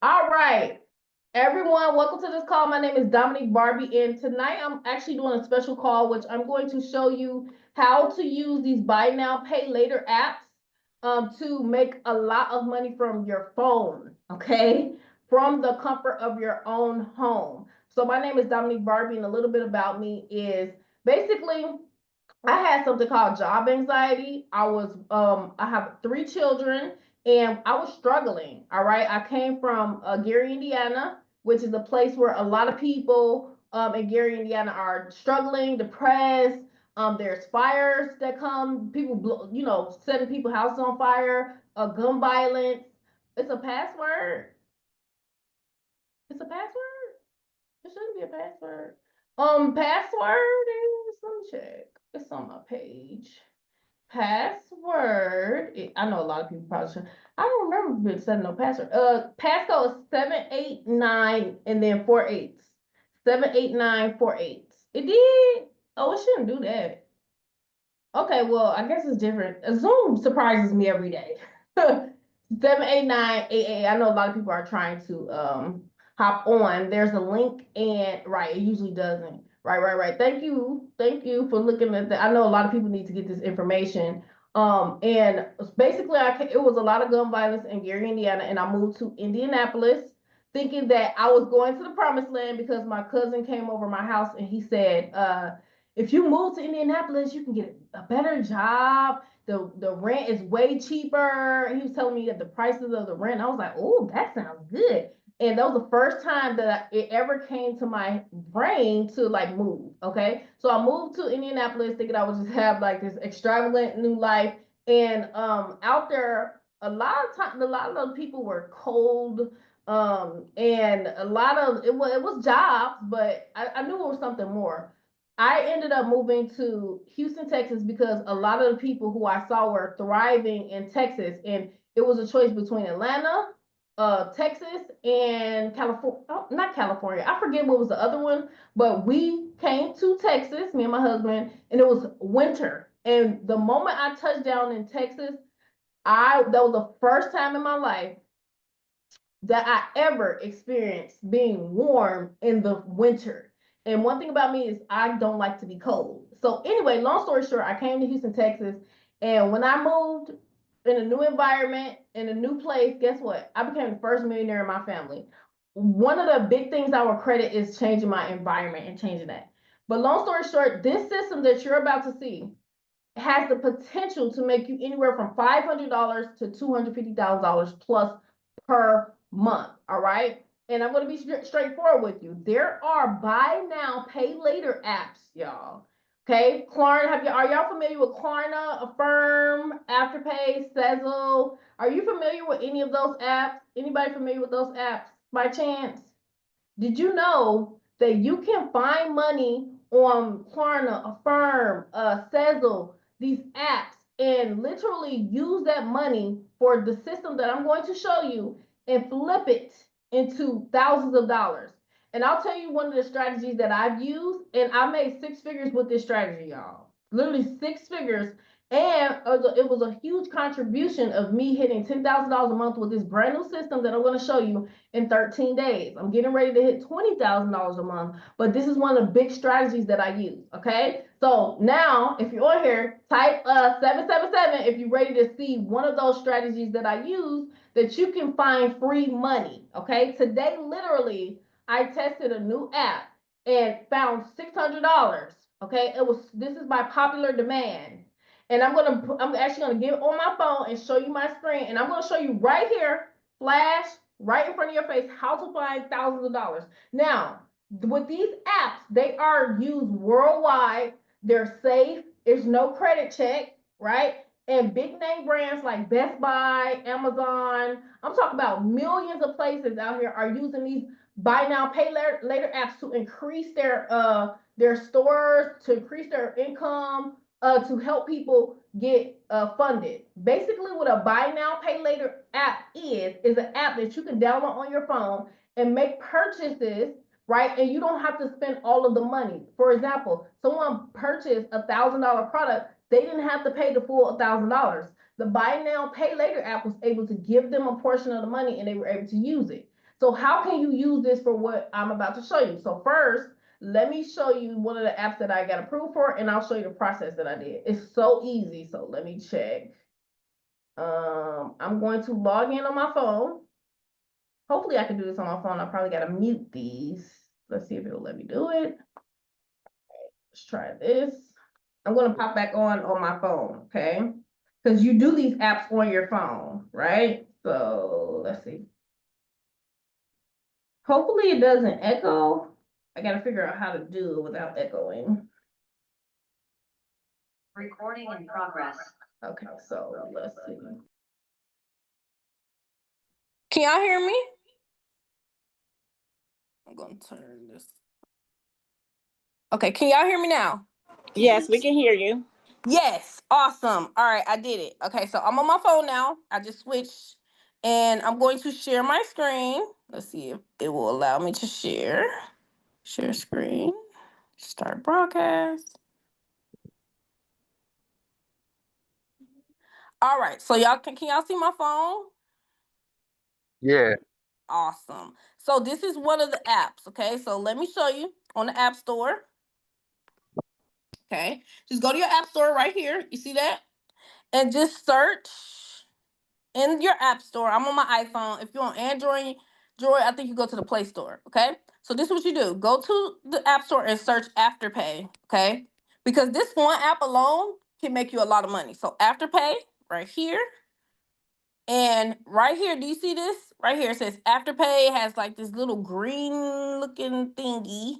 All right, everyone, welcome to this call. My name is Dominique Barbie, and tonight I'm actually doing a special call, which I'm going to show you how to use these buy now, pay later apps to make a lot of money from your phone, okay? From the comfort of your own home. So my name is Dominique Barbie, and a little bit about me is basically I had something called job anxiety. I have 3 children and I was struggling. All right. I came from Gary, Indiana, which is a place where a lot of people in Gary, Indiana are struggling, depressed. There's fires that come, people, setting people's houses on fire, gun violence. It's a password. It's a password. It shouldn't be a password. Password is, let me check. It's on my page. Password. I know a lot of people probably should. I don't remember being setting no password. Passcode is 789 and then 48. 78948. It did. Oh, it shouldn't do that. Okay, well, I guess it's different. Zoom surprises me every day. 78988. I know a lot of people are trying to hop on. There's a link and right, it usually doesn't. Right. Thank you. Thank you for looking at that. I know a lot of people need to get this information. And basically it was a lot of gun violence in Gary, Indiana, and I moved to Indianapolis thinking that I was going to the promised land because my cousin came over my house and he said, if you move to Indianapolis, you can get a better job. The rent is way cheaper. He was telling me that the prices of the rent. I was like, oh, that sounds good. And that was the first time that it ever came to my brain to like move. Okay. So I moved to Indianapolis thinking I would just have like this extravagant new life. And out there, a lot of times, a lot of people were cold. And a lot of it was jobs, but I knew it was something more. I ended up moving to Houston, Texas, because a lot of the people who I saw were thriving in Texas, and it was a choice between Atlanta, Texas, and California. Oh, not California. I forget what was the other one, but we came to Texas, me and my husband, and it was winter. And the moment I touched down in Texas, I that was the first time in my life that I ever experienced being warm in the winter. And one thing about me is I don't like to be cold. So anyway, long story short, I came to Houston, Texas, and when I moved in a new environment, in a new place, guess what? I became the first millionaire in my family. One of the big things I will credit is changing my environment and changing that. But long story short, this system that you're about to see has the potential to make you anywhere from $500 to $250,000 plus per month. All right. And I'm going to be straightforward with you. There are buy now, pay later apps, y'all. Okay. Klarna, are y'all familiar with Klarna, Affirm, Afterpay, Sezzle? Are you familiar with any of those apps? Anybody familiar with those apps by chance? Did you know that you can find money on Klarna, Affirm, Sezzle, these apps, and literally use that money for the system that I'm going to show you and flip it into thousands of dollars? And I'll tell you one of the strategies that I've used, and I made 6 figures with this strategy, y'all. Literally 6 figures. And it was a huge contribution of me hitting $10,000 a month with this brand new system that I'm going to show you in 13 days. I'm getting ready to hit $20,000 a month, but this is one of the big strategies that I use. Okay. So now if you're on here, type 777 if you're ready to see one of those strategies that I use that you can find free money. Okay. Today, literally, I tested a new app and found $600. Okay. This is by popular demand. And I'm actually gonna get on my phone and show you my screen, and I'm gonna show you right here, flash right in front of your face, how to find thousands of dollars. Now, with these apps, they are used worldwide. They're safe. There's no credit check, right? And big name brands like Best Buy, Amazon, I'm talking about millions of places out here are using these buy now, pay later apps to increase their stores, to increase their income, to help people get funded. Basically, what a buy now, pay later app is an app that you can download on your phone and make purchases, right? And you don't have to spend all of the money. For example, someone purchased $1,000 product, they didn't have to pay the full $1,000. The buy now, pay later app was able to give them a portion of the money and they were able to use it. So how can you use this for what I'm about to show you? So first, let me show you one of the apps that I got approved for, and I'll show you the process that I did. It's so easy. So let me check. I'm going to log in on my phone. Hopefully I can do this on my phone. I probably got to mute these. Let's see if it'll let me do it. Let's try this. I'm going to pop back on my phone, okay? Because you do these apps on your phone, right? So let's see. Hopefully it doesn't echo. I got to figure out how to do it without echoing. Recording in progress. Okay, so let's see. Can y'all hear me? I'm going to turn this. Okay, can y'all hear me now? Yes, we can hear you. Yes, awesome. All right, I did it. Okay, so I'm on my phone now. I just switched, and I'm going to share my screen. Let's see if it will allow me to share. Share screen. Start broadcast. All right, so y'all can y'all see my phone? Yeah. Awesome. So this is one of the apps, okay? So let me show you on the App Store. Okay, just go to your App Store right here. You see that? And just search in your App Store. I'm on my iPhone. If you're on Android, I think you go to the Play Store, okay? So this is what you do. Go to the App Store and search Afterpay, okay? Because this one app alone can make you a lot of money. So Afterpay, right here. And right here, do you see this? Right here, it says Afterpay. It has like this little green looking thingy.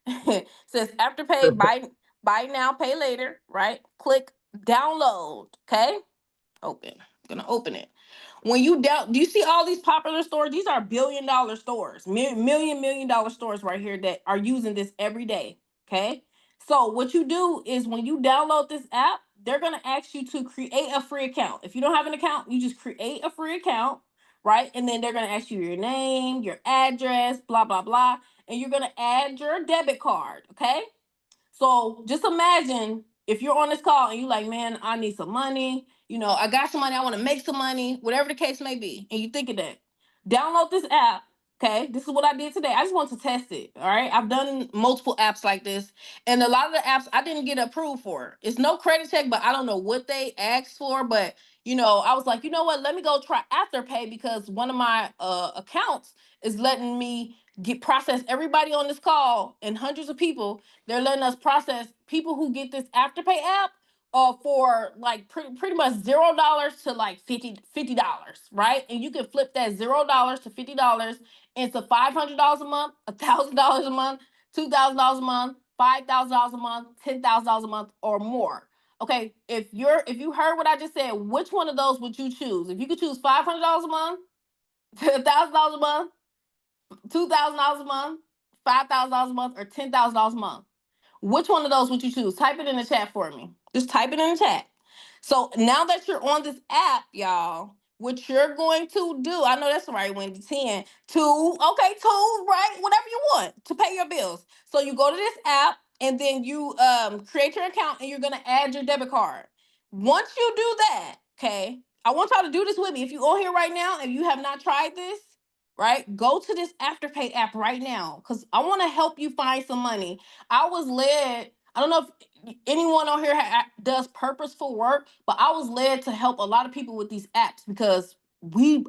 It says Afterpay, buy now, pay later, right? Click download, okay? Open. I'm gonna open it. When you do you see all these popular stores? These are billion-dollar stores, million-dollar stores right here that are using this every day. Okay. So what you do is when you download this app, they're gonna ask you to create a free account. If you don't have an account, you just create a free account, right? And then they're gonna ask you your name, your address, blah blah blah, and you're gonna add your debit card. Okay. So just imagine if you're on this call and you like, man, I need some money. You know, I got some money. I want to make some money, whatever the case may be. And you think of that. Download this app. Okay. This is what I did today. I just want to test it. All right. I've done multiple apps like this. And a lot of the apps I didn't get approved for. It's no credit check, but I don't know what they asked for. But, you know, I was like, you know what? Let me go try Afterpay because one of my accounts is letting me process everybody on this call and hundreds of people. They're letting us process people who get this Afterpay app for like pretty much $0 to like $50, right? And you can flip that $0 to $50 into $500 a month, $1,000 a month, $2,000 a month, $5,000 a month, $10,000 a month, or more. Okay, if you heard what I just said, which one of those would you choose? If you could choose $500 a month, $1,000 a month, $2,000 a month, $5,000 a month, or $10,000 a month. Which one of those would you choose? Type it in the chat for me. Just type it in the chat. So now that you're on this app, y'all, what you're going to do, I know that's right, Wendy, 10, 2, okay, 2, right? Whatever you want to pay your bills. So you go to this app and then you create your account and you're going to add your debit card. Once you do that, okay, I want y'all to do this with me. If you're on here right now and you have not tried this, right, go to this Afterpay app right now because I want to help you find some money. I was led, I don't know if anyone on here does purposeful work, but I was led to help a lot of people with these apps because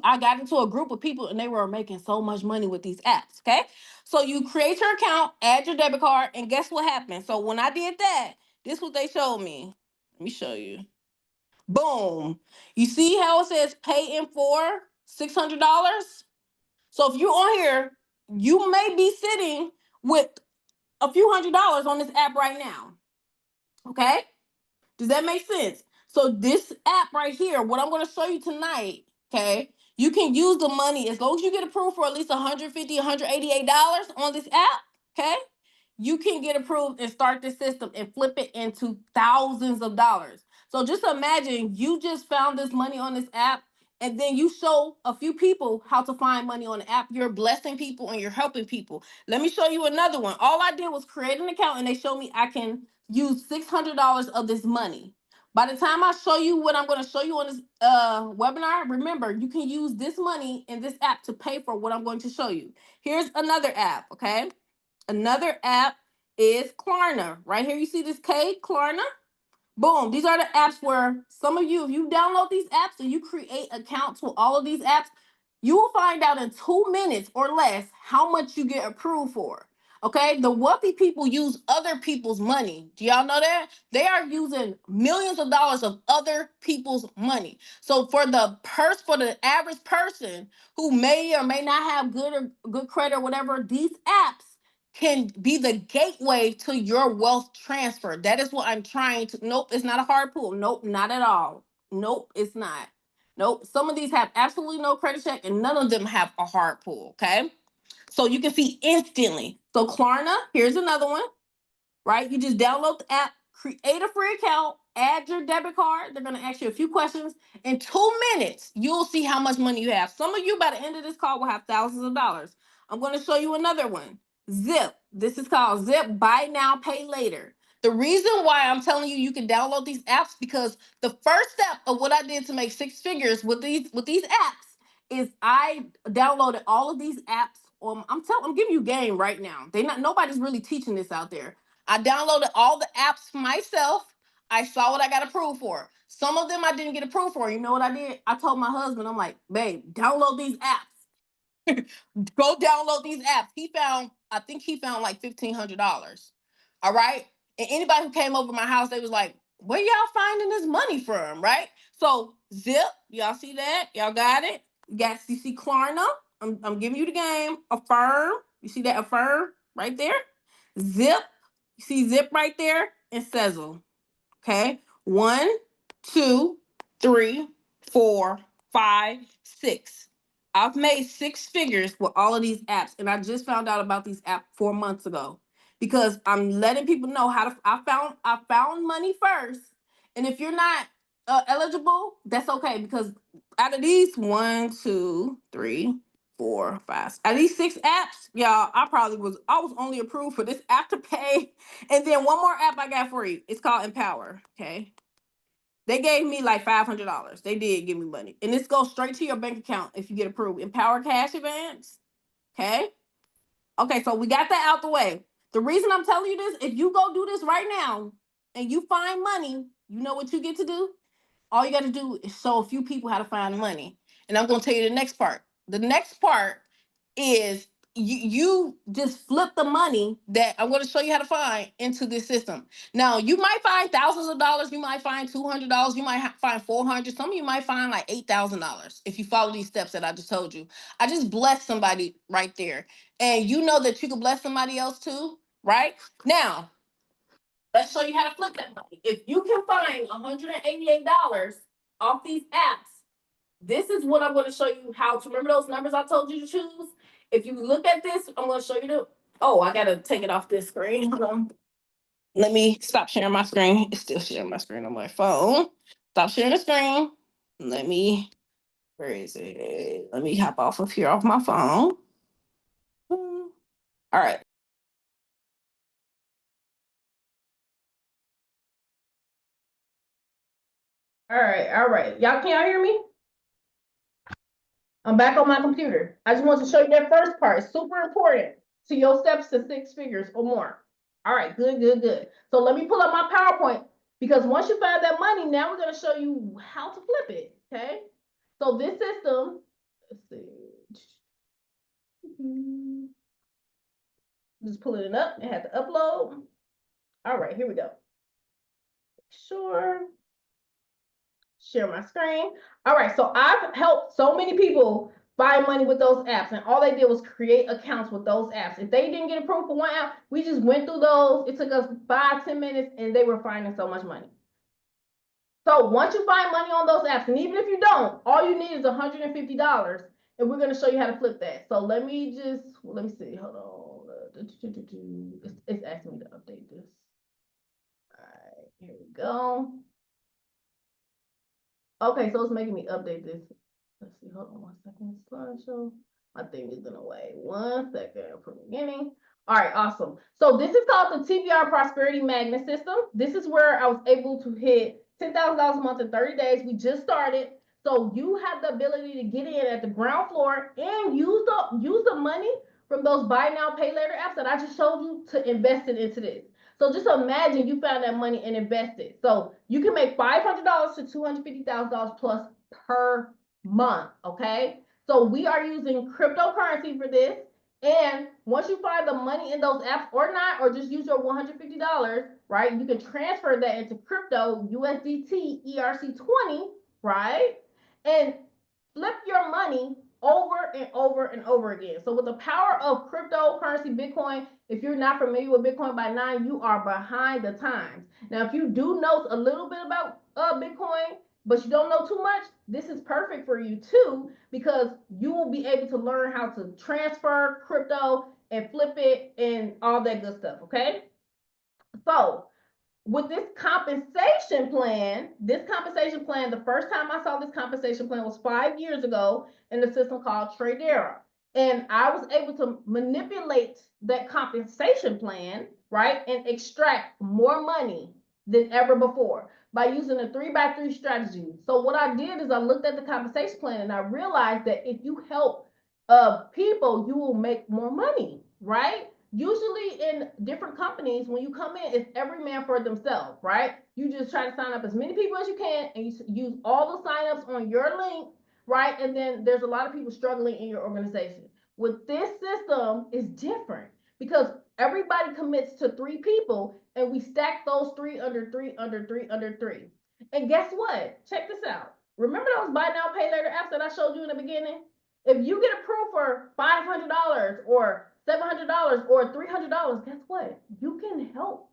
I got into a group of people and they were making so much money with these apps, okay? So you create your account, add your debit card, and guess what happened? So when I did that, this is what they showed me. Let me show you. Boom. You see how it says pay in for $600? So if you're on here, you may be sitting with a few $100s on this app right now. Okay? Does that make sense? So this app right here, what I'm going to show you tonight, okay, you can use the money as long as you get approved for at least $150, $188 on this app, okay? You can get approved and start this system and flip it into thousands of dollars. So just imagine you just found this money on this app and then you show a few people how to find money on the app. You're blessing people and you're helping people. Let me show you another one. All I did was create an account and they showed me I can use $600 of this money. By the time I show you what I'm going to show you on this webinar, remember, you can use this money in this app to pay for what I'm going to show you. Here's another app, okay? Another app is Klarna. Right here, you see this K, Klarna? Boom. These are the apps where some of you, if you download these apps and you create accounts with all of these apps, you will find out in 2 minutes or less how much you get approved for. Okay, the wealthy people use other people's money. Do y'all know that? They are using millions of dollars of other people's money. So for the average person who may or may not have good credit or whatever, these apps can be the gateway to your wealth transfer. That is what I'm trying to. Nope, it's not a hard pull. Nope, not at all. Nope, it's not. Nope. Some of these have absolutely no credit check, and none of them have a hard pull. Okay. So you can see instantly. So Klarna, here's another one, right? You just download the app, create a free account, add your debit card. They're going to ask you a few questions. In 2 minutes, you'll see how much money you have. Some of you by the end of this call will have thousands of dollars. I'm going to show you another one. Zip. This is called Zip Buy Now, Pay Later. The reason why I'm telling you can download these apps because the first step of what I did to make 6 figures with these apps is I downloaded all of these apps. I'm giving you game right now. Nobody's really teaching this out there. I downloaded all the apps myself. I saw what I got approved for. Some of them I didn't get approved for. You know what I did? I told my husband, I'm like, babe, download these apps. Go download these apps. I think he found like $1,500. All right. And anybody who came over my house, they was like, where y'all finding this money from? Right. So Zip, y'all see that? Y'all got it? You see Klarna? I'm giving you the game. Affirm. You see that Affirm right there? Zip. You see Zip right there? And Sezzle. Okay. 1, 2, 3, 4, 5, 6. I've made 6 figures with all of these apps, and I just found out about these apps 4 months ago because I'm letting people know how to. I found money first, and if you're not eligible, that's okay because out of these 1, 2, 3, 4, 5, out of these 6 apps, y'all, I was only approved for this Afterpay, and then one more app I got for you. It's called Empower. Okay. They gave me like $500. They did give me money. And this goes straight to your bank account if you get approved. Empower Cash Advance. Okay. Okay, so we got that out the way. The reason I'm telling you this, if you go do this right now and you find money, you know what you get to do? All you got to do is show a few people how to find money. And I'm going to tell you the next part. The next part is you just flip the money that I'm going to show you how to find into this system. Now, you might find thousands of dollars. You might find $200. You might find $400. Some of you might find like $8,000 if you follow these steps that I just told you. I just blessed somebody right there. And you know that you can bless somebody else too, right? Now, let's show you how to flip that money. If you can find $188 off these apps, this is what I'm going to show you how to remember those numbers I told you to choose. If you look at this, I'm going to show you I got to take it off this screen. Hold on. Let me stop sharing my screen. It's still sharing my screen on my phone. Stop sharing the screen. Where is it? Let me hop off of here off my phone. All right. All right. Can y'all hear me? I'm back on my computer. I just want to show you that first part. It's super important to your steps to 6 figures or more. All right, good. So let me pull up my PowerPoint because once you find that money, now we're going to show you how to flip it, okay? So this system, let's see. Just pulling it up. It had to upload. All right, here we go. Sure. Share my screen. All right, so I've helped so many people find money with those apps, and all they did was create accounts with those apps. If they didn't get approved for one app, we just went through those. It took us 5-10 minutes, and they were finding so much money. So once you find money on those apps, and even if you don't, all you need is $150, and we're going to show you how to flip that. So let me see. Hold on. It's asking me to update this. All right, here we go. Okay, so it's making me update this. Let's see, hold on 1 second. Slideshow. My thing is in the way. 1 second from the beginning. All right, awesome. So this is called the TBR Prosperity Magnet System. This is where I was able to hit $10,000 a month in 30 days. We just started. So you have the ability to get in at the ground floor and use the money from those buy now, pay later apps that I just showed you to invest it into this. So just imagine you found that money and invested. So you can make $500 to $250,000 plus per month, okay? So we are using cryptocurrency for this. And once you find the money in those apps or not, or just use your $150, right? You can transfer that into crypto, USDT, ERC20, right? And flip your money over and over and over again. So with the power of cryptocurrency, Bitcoin, if you're not familiar with Bitcoin by now, you are behind the times. Now, if you do know a little bit about Bitcoin, but you don't know too much, this is perfect for you too, because you will be able to learn how to transfer crypto and flip it and all that good stuff, okay? So with this compensation plan, the first time I saw this compensation plan was 5 years ago in the system called Tradera. And I was able to manipulate that compensation plan, right, and extract more money than ever before by using a 3x3 strategy. So what I did is I looked at the compensation plan and I realized that if you help people, you will make more money, right? Usually in different companies, when you come in, it's every man for themselves, right? You just try to sign up as many people as you can and you use all the signups on your link, right? And then there's a lot of people struggling in your organization. With this system, it's different because everybody commits to 3 people and we stack those 3 under 3 under 3 under 3. And guess what? Check this out. Remember those buy now, pay later apps that I showed you in the beginning? If you get approved for $500 or $700 or $300, guess what? You can help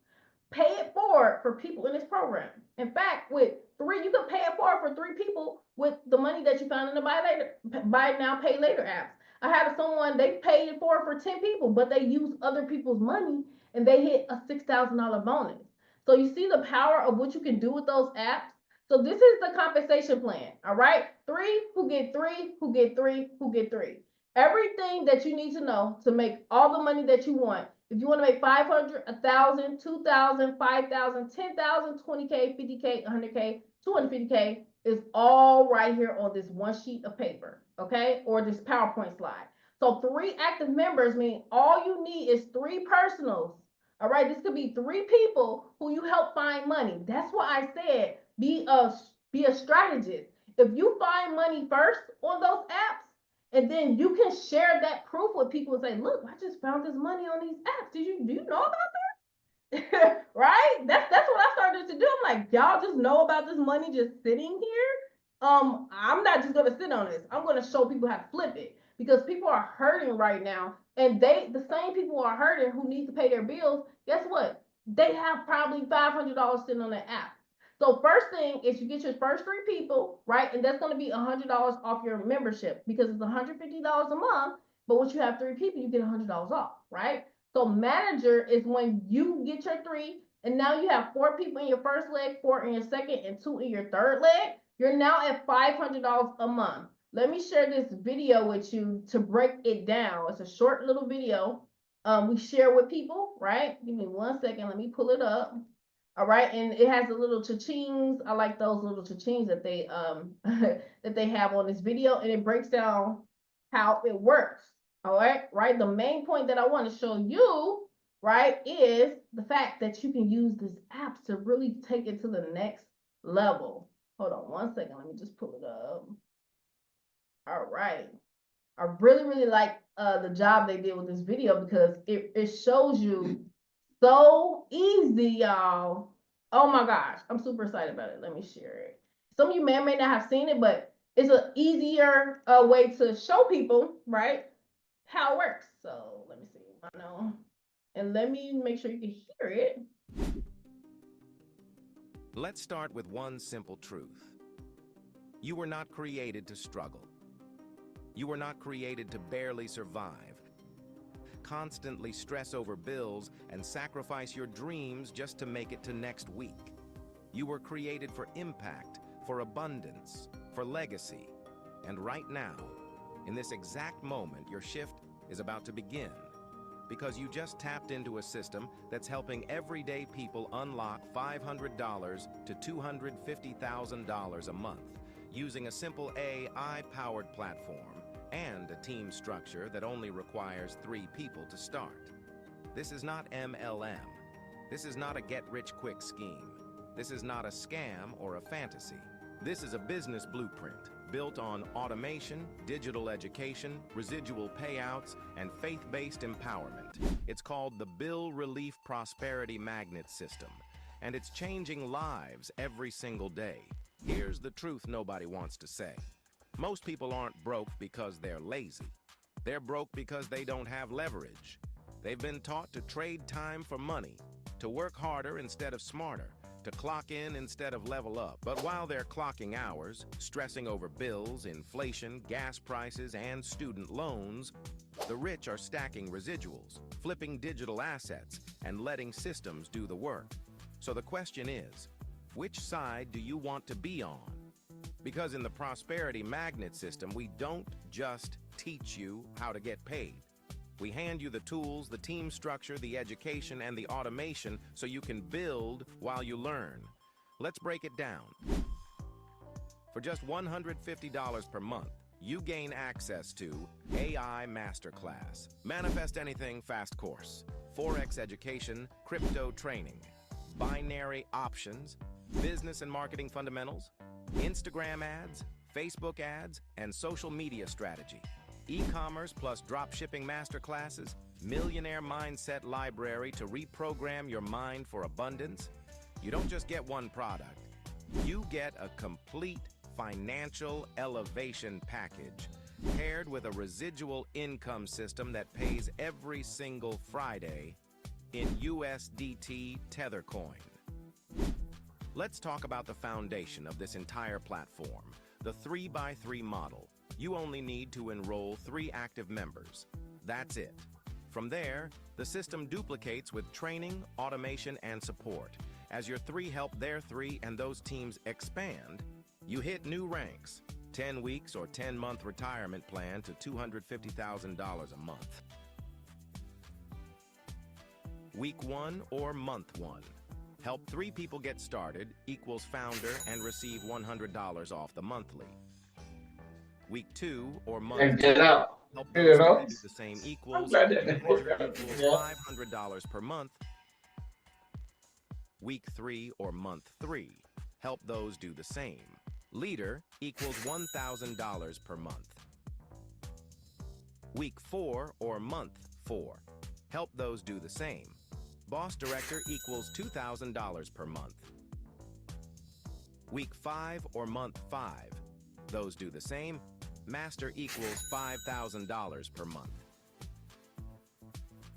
pay it forward for people in this program. In fact, with 3, you can pay it forward for 3 people with the money that you found in the buy now, pay later apps. I had someone, they paid it forward for 10 people, but they used other people's money and they hit a $6,000 bonus. So you see the power of what you can do with those apps? So this is the compensation plan, all right? 3 who get 3, who get 3, who get 3. Everything that you need to know to make all the money that you want. If you want to make 500, 1,000, 2,000, 5,000, 10,000, 20K, 50K, 100K, 250K is all right here on this one sheet of paper, okay? Or this PowerPoint slide. So 3 active members mean all you need is 3 personals. All right, this could be 3 people who you help find money. That's why I said be a strategist. If you find money first on those apps, and then you can share that proof with people and say, look, I just found this money on these apps. Do you know about that? Right? That's what I started to do. I'm like, y'all just know about this money just sitting here. I'm not just gonna sit on this. I'm gonna show people how to flip it because people are hurting right now. And the same people who are hurting who need to pay their bills, guess what? They have probably $500 sitting on that app. So first thing is you get your first 3 people, right? And that's going to be $100 off your membership because it's $150 a month. But once you have 3 people, you get $100 off, right? So manager is when you get your 3, and now you have 4 people in your first leg, 4 in your second, and 2 in your third leg. You're now at $500 a month. Let me share this video with you to break it down. It's a short little video we share with people, right? Give me 1 second. Let me pull it up. All right, and it has the little cha-chings. I like those little cha-chings that they that they have on this video, and it breaks down how it works. All right, the main point that I want to show you, right, is the fact that you can use this app to really take it to the next level. Hold on 1 second. Let me just pull it up. All right. I really like the job they did with this video because it shows you so easy, y'all. Oh my gosh, I'm super excited about it. Let me share it. Some of you may or may not have seen it, but it's an easier way to show people, right, how it works. So let me see. I know. And let me make sure you can hear it. Let's start with one simple truth. You were not created to struggle. You were not created to barely survive, constantly stress over bills, and sacrifice your dreams just to make it to next week. You were created for impact, for abundance, for legacy. And right now, in this exact moment, your shift is about to begin. because you just tapped into a system that's helping everyday people unlock $500 to $250,000 a month using a simple AI-powered platform and a team structure that only requires 3 people to start. This is not MLM. This is not a get-rich-quick scheme. This is not a scam or a fantasy. This is a business blueprint built on automation, digital education, residual payouts, and faith-based empowerment. It's called the Bill Relief Prosperity Magnet System, and it's changing lives every single day. Here's the truth nobody wants to say. Most people aren't broke because they're lazy. They're broke because they don't have leverage. They've been taught to trade time for money, to work harder instead of smarter, to clock in instead of level up. But while they're clocking hours, stressing over bills, inflation, gas prices, and student loans, the rich are stacking residuals, flipping digital assets, and letting systems do the work. So the question is, which side do you want to be on? Because in the Prosperity Magnet System, we don't just teach you how to get paid. We hand you the tools, the team structure, the education, and the automation so you can build while you learn. Let's break it down. For just $150 per month, you gain access to AI Masterclass, Manifest Anything Fast Course, Forex Education, Crypto Training, Binary Options, Business and Marketing Fundamentals, Instagram ads, Facebook ads, and social media strategy. E-commerce plus dropshipping masterclasses, millionaire mindset library to reprogram your mind for abundance. You don't just get one product. You get a complete financial elevation package paired with a residual income system that pays every single Friday in USDT Tether coin. Let's talk about the foundation of this entire platform, the 3x3 model. You only need to enroll 3 active members. That's it. From there, the system duplicates with training, automation, and support. As your 3 help their 3 and those teams expand, you hit new ranks. 10 weeks or 10-month retirement plan to $250,000 a month. Week 1 or month 1. Help 3 people get started equals founder and receive $100 off the monthly. Week 2 or month And get 2, out. help You those know? who do the same equals glad that they manager broke that. equals Yeah. $500 per month. Week 3 or month 3, help those do the same. Leader equals $1,000 per month. Week 4 or month 4, help those do the same. Boss director equals $2,000 per month. Week 5 or month 5, those do the same. Master equals $5,000 per month.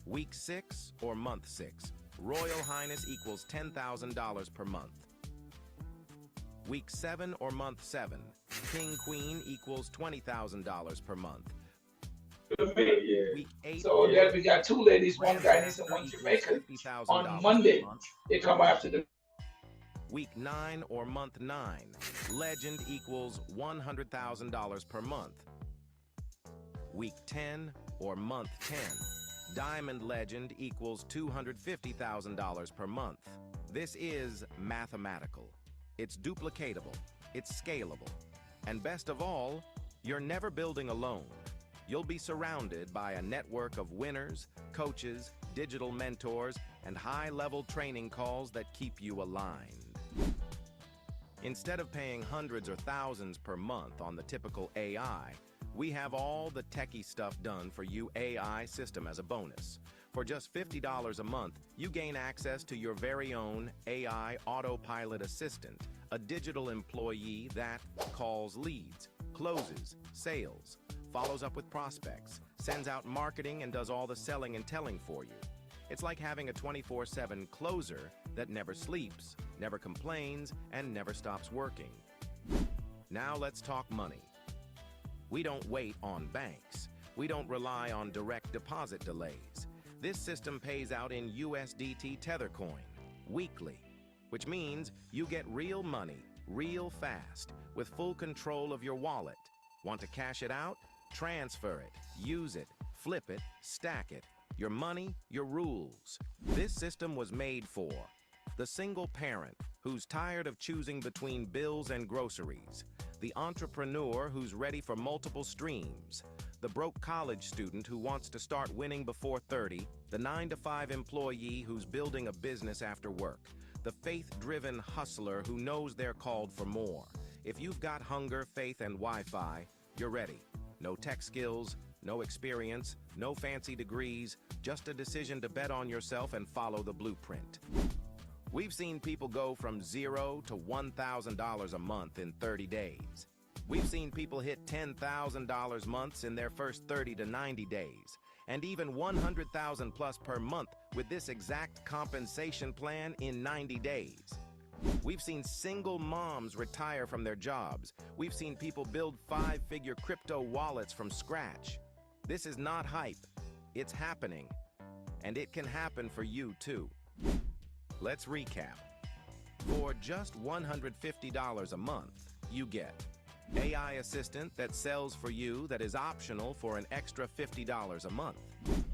Week 6 or month 6, Royal Highness equals $10,000 per month. Week 7 or month 7, King Queen equals $20,000 per month. Week 8 So or yeah, month we got 2 ladies, one Guyanese and Grandmaster one equals Jamaican. $50,000 On per Monday, month. they come after the Week 9 or month 9, Legend equals $100,000 per month. Week 10 or month 10, Diamond Legend equals $250,000 per month. This is mathematical. It's duplicatable. It's scalable. And best of all, you're never building alone. You'll be surrounded by a network of winners, coaches, digital mentors, and high-level training calls that keep you aligned. Instead of paying hundreds or thousands per month on the typical AI, we have all the techie stuff done for you AI system as a bonus. For just $50 a month, you gain access to your very own AI autopilot assistant, a digital employee that calls leads, closes sales, follows up with prospects, sends out marketing, and does all the selling and telling for you. It's like having a 24/7 closer that never sleeps, never complains, and never stops working. Now let's talk money. We don't wait on banks. We don't rely on direct deposit delays. This system pays out in USDT Tether coin weekly, which means you get real money real fast with full control of your wallet. Want to cash it out? Transfer it, use it, flip it, stack it. your money, your rules. This system was made for the single parent who's tired of choosing between bills and groceries, the entrepreneur who's ready for multiple streams, the broke college student who wants to start winning before 30, the 9-to-5 employee who's building a business after work, the faith-driven hustler who knows they're called for more. If you've got hunger, faith, and Wi-Fi, you're ready. No tech skills, no experience, no fancy degrees, just a decision to bet on yourself and follow the blueprint. We've seen people go from $0 to $1,000 a month in 30 days. We've seen people hit $10,000 months in their first 30 to 90 days, and even $100,000 plus per month with this exact compensation plan in 90 days. We've seen single moms retire from their jobs. We've seen people build 5-figure crypto wallets from scratch. This is not hype. It's happening. And it can happen for you too. Let's recap. For just $150 a month, you get AI assistant that sells for you that is optional for an extra $50 a month.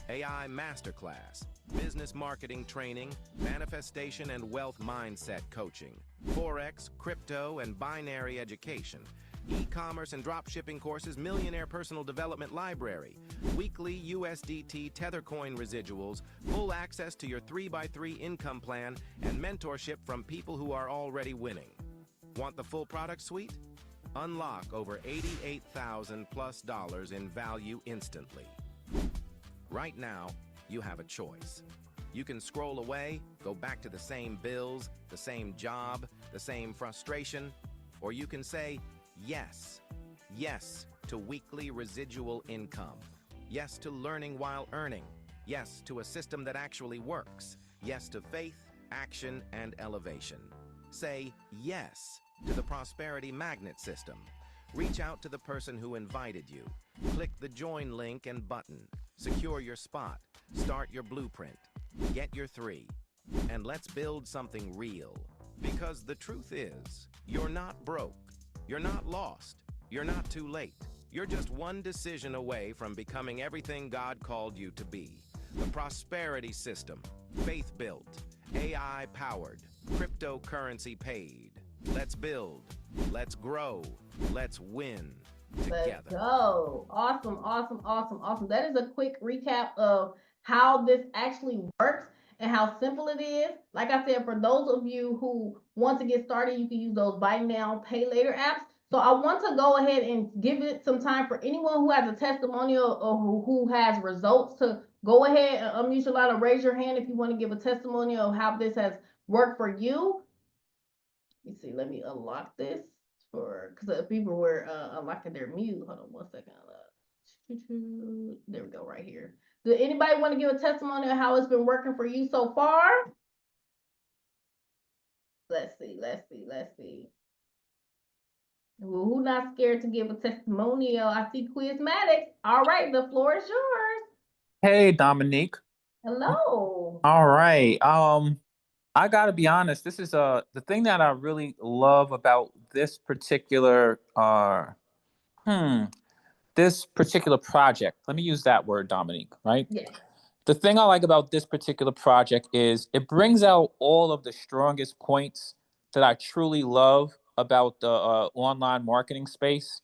AI masterclass, business marketing training, manifestation and wealth mindset coaching, Forex, crypto, and binary education, e-commerce and dropshipping courses, millionaire personal development library, weekly USDT Tethercoin residuals, full access to your 3x3 income plan, and mentorship from people who are already winning. Want the full product suite? Unlock over $88,000 plus in value instantly. Right now, you have a choice. You can scroll away, go back to the same bills, the same job, the same frustration, or you can say yes. Yes to weekly residual income. Yes to learning while earning. Yes to a system that actually works. Yes to faith, action, and elevation. Say yes to the prosperity magnet system. Reach out to the person who invited you. Click the join link and button. Secure your spot. Start your blueprint. Get your 3. And let's build something real. Because the truth is, you're not broke. You're not lost. You're not too late. You're just one decision away from becoming everything God called you to be. The prosperity system, faith-built, AI-powered, cryptocurrency paid. Let's build. Let's grow. Let's win together. Let's go. Awesome, awesome, awesome, awesome. That is a quick recap of how this actually works and how simple it is. Like I said, for those of you who want to get started, you can use those buy now, pay later apps. So I want to go ahead and give it some time for anyone who has a testimonial or who has results to go ahead and unmute your line or raise your hand if you want to give a testimonial of how this has worked for you. Let me see. Let me unlock this because people were unlocking their mute. Hold on 1 second. There we go, right here. Does anybody want to give a testimony of how it's been working for you so far? Let's see. Well, who's not scared to give a testimonial? I see Quizmatic. All right, the floor is yours. Hey, Dominique. Hello. All right. I gotta be honest, this is the thing that I really love about this particular project. Let me use that word, Dominique, right? Yeah. The thing I like about this particular project is it brings out all of the strongest points that I truly love about the online marketing space.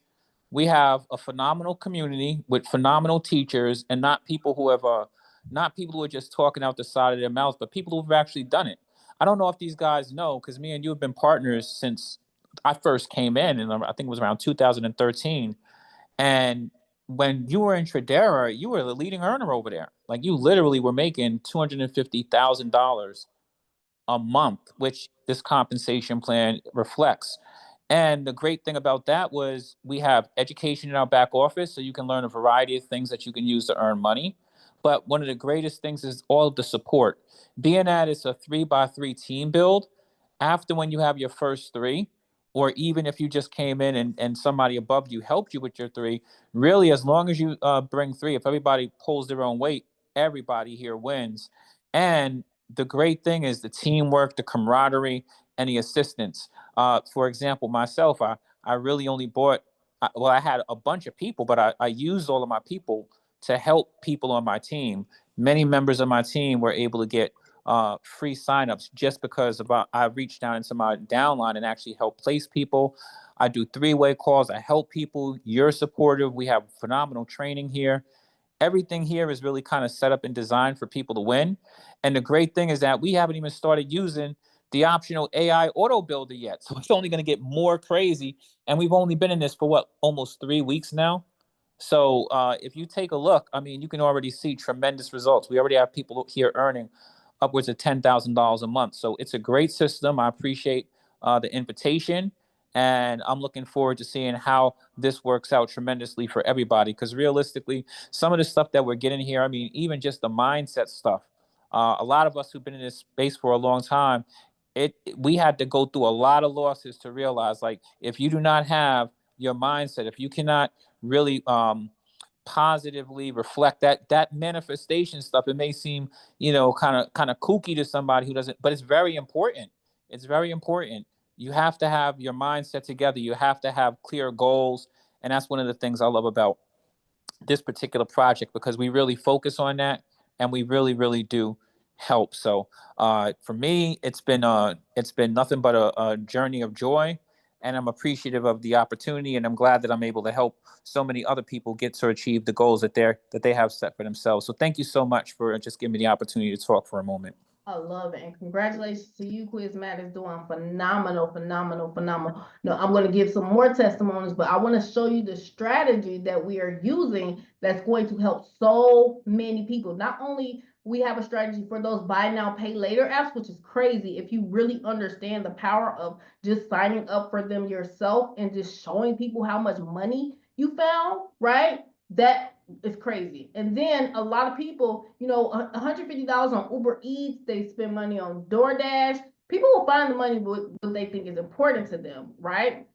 We have a phenomenal community with phenomenal teachers, and not people who are just talking out the side of their mouth, but people who've actually done it. I don't know if these guys know, because me and you have been partners since I first came in, and I think it was around 2013. And when you were in Tradera, you were the leading earner over there. Like, you literally were making $250,000 a month, which this compensation plan reflects. And the great thing about that was we have education in our back office, so you can learn a variety of things that you can use to earn money. But one of the greatest things is all of the support. Being that it's a 3x3 team build, after when you have your first 3, or even if you just came in and somebody above you helped you with your 3, really, as long as you bring 3, if everybody pulls their own weight, everybody here wins. And the great thing is the teamwork, the camaraderie, and the assistance. For example, myself, I really only I had a bunch of people, but I used all of my people to help people on my team. many members of my team were able to get free signups just because I reached down into my downline and actually help place people. I do three-way calls. I help people. You're supportive. We have phenomenal training here. Everything here is really kind of set up and designed for people to win. And the great thing is that we haven't even started using the optional AI auto builder yet. So it's only going to get more crazy. And we've only been in this for what, almost 3 weeks now. So if you take a look, I mean, you can already see tremendous results. We already have people here earning upwards of $10,000 a month. So it's a great system. I appreciate the invitation. And I'm looking forward to seeing how this works out tremendously for everybody. Because realistically, some of the stuff that we're getting here, I mean, even just the mindset stuff, a lot of us who've been in this space for a long time, we had to go through a lot of losses to realize, like, if you do not have your mindset, if you cannot really positively reflect that manifestation stuff, it may seem, kind of kooky to somebody who doesn't, but it's very important. It's very important. You have to have your mindset together. You have to have clear goals. And that's one of the things I love about this particular project, because we really focus on that and we really, really do help. So for me, it's been nothing but a journey of joy, and I'm appreciative of the opportunity, and I'm glad that I'm able to help so many other people get to achieve the goals that they have set for themselves. So thank you so much for just giving me the opportunity to talk for a moment. I love it. And congratulations to you, Quiz Matt is doing phenomenal, phenomenal, phenomenal. No, I'm going to give some more testimonies, but I want to show you the strategy that we are using that's going to help so many people. Not only we have a strategy for those buy now, pay later apps, which is crazy if you really understand the power of just signing up for them yourself and just showing people how much money you found, right? That is crazy. And then a lot of people, $150 on Uber Eats, they spend money on DoorDash. People will find the money what they think is important to them, right?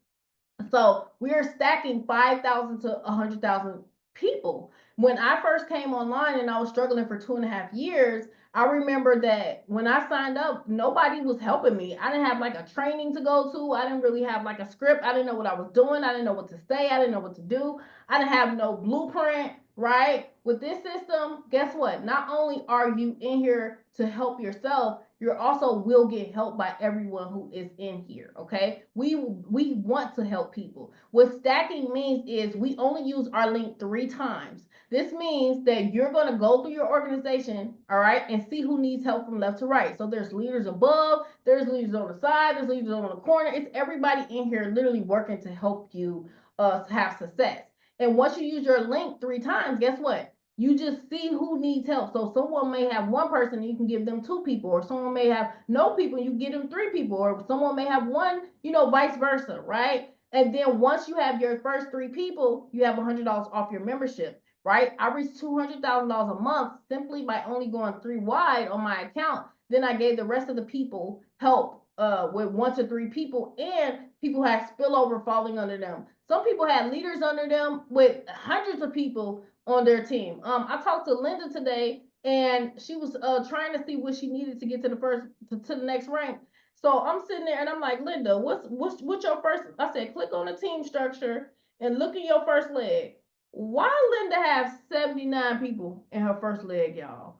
So we are stacking 5,000 to 100,000 people. When I first came online and I was struggling for 2.5 years, I remember that when I signed up, nobody was helping me. I didn't have like a training to go to. I didn't really have like a script. I didn't know what I was doing. I didn't know what to say. I didn't know what to do. I didn't have no blueprint, right? With this system, guess what? Not only are you in here to help yourself, you also will get help by everyone who is in here, okay? We want to help people. What stacking means is we only use our link 3 times. This means that you're going to go through your organization, all right, and see who needs help from left to right. So there's leaders above, there's leaders on the side, there's leaders on the corner. It's everybody in here literally working to help you have success. And once you use your link 3 times, guess what? You just see who needs help. So someone may have 1 person and you can give them 2 people, or someone may have no people and you give them 3 people, or someone may have 1, vice versa, right? And then once you have your first 3 people, you have $100 off your membership, right? I reached $200,000 a month simply by only going 3 wide on my account. Then I gave the rest of the people help with 1 to 3 people, and people had spillover falling under them. Some people had leaders under them with hundreds of people on their team. I talked to Linda today, and she was trying to see what she needed to get to the next rank. So I'm sitting there and I'm like, Linda, what's your first? I said, click on the team structure and look at your first leg. Why Linda have 79 people in her first leg, y'all?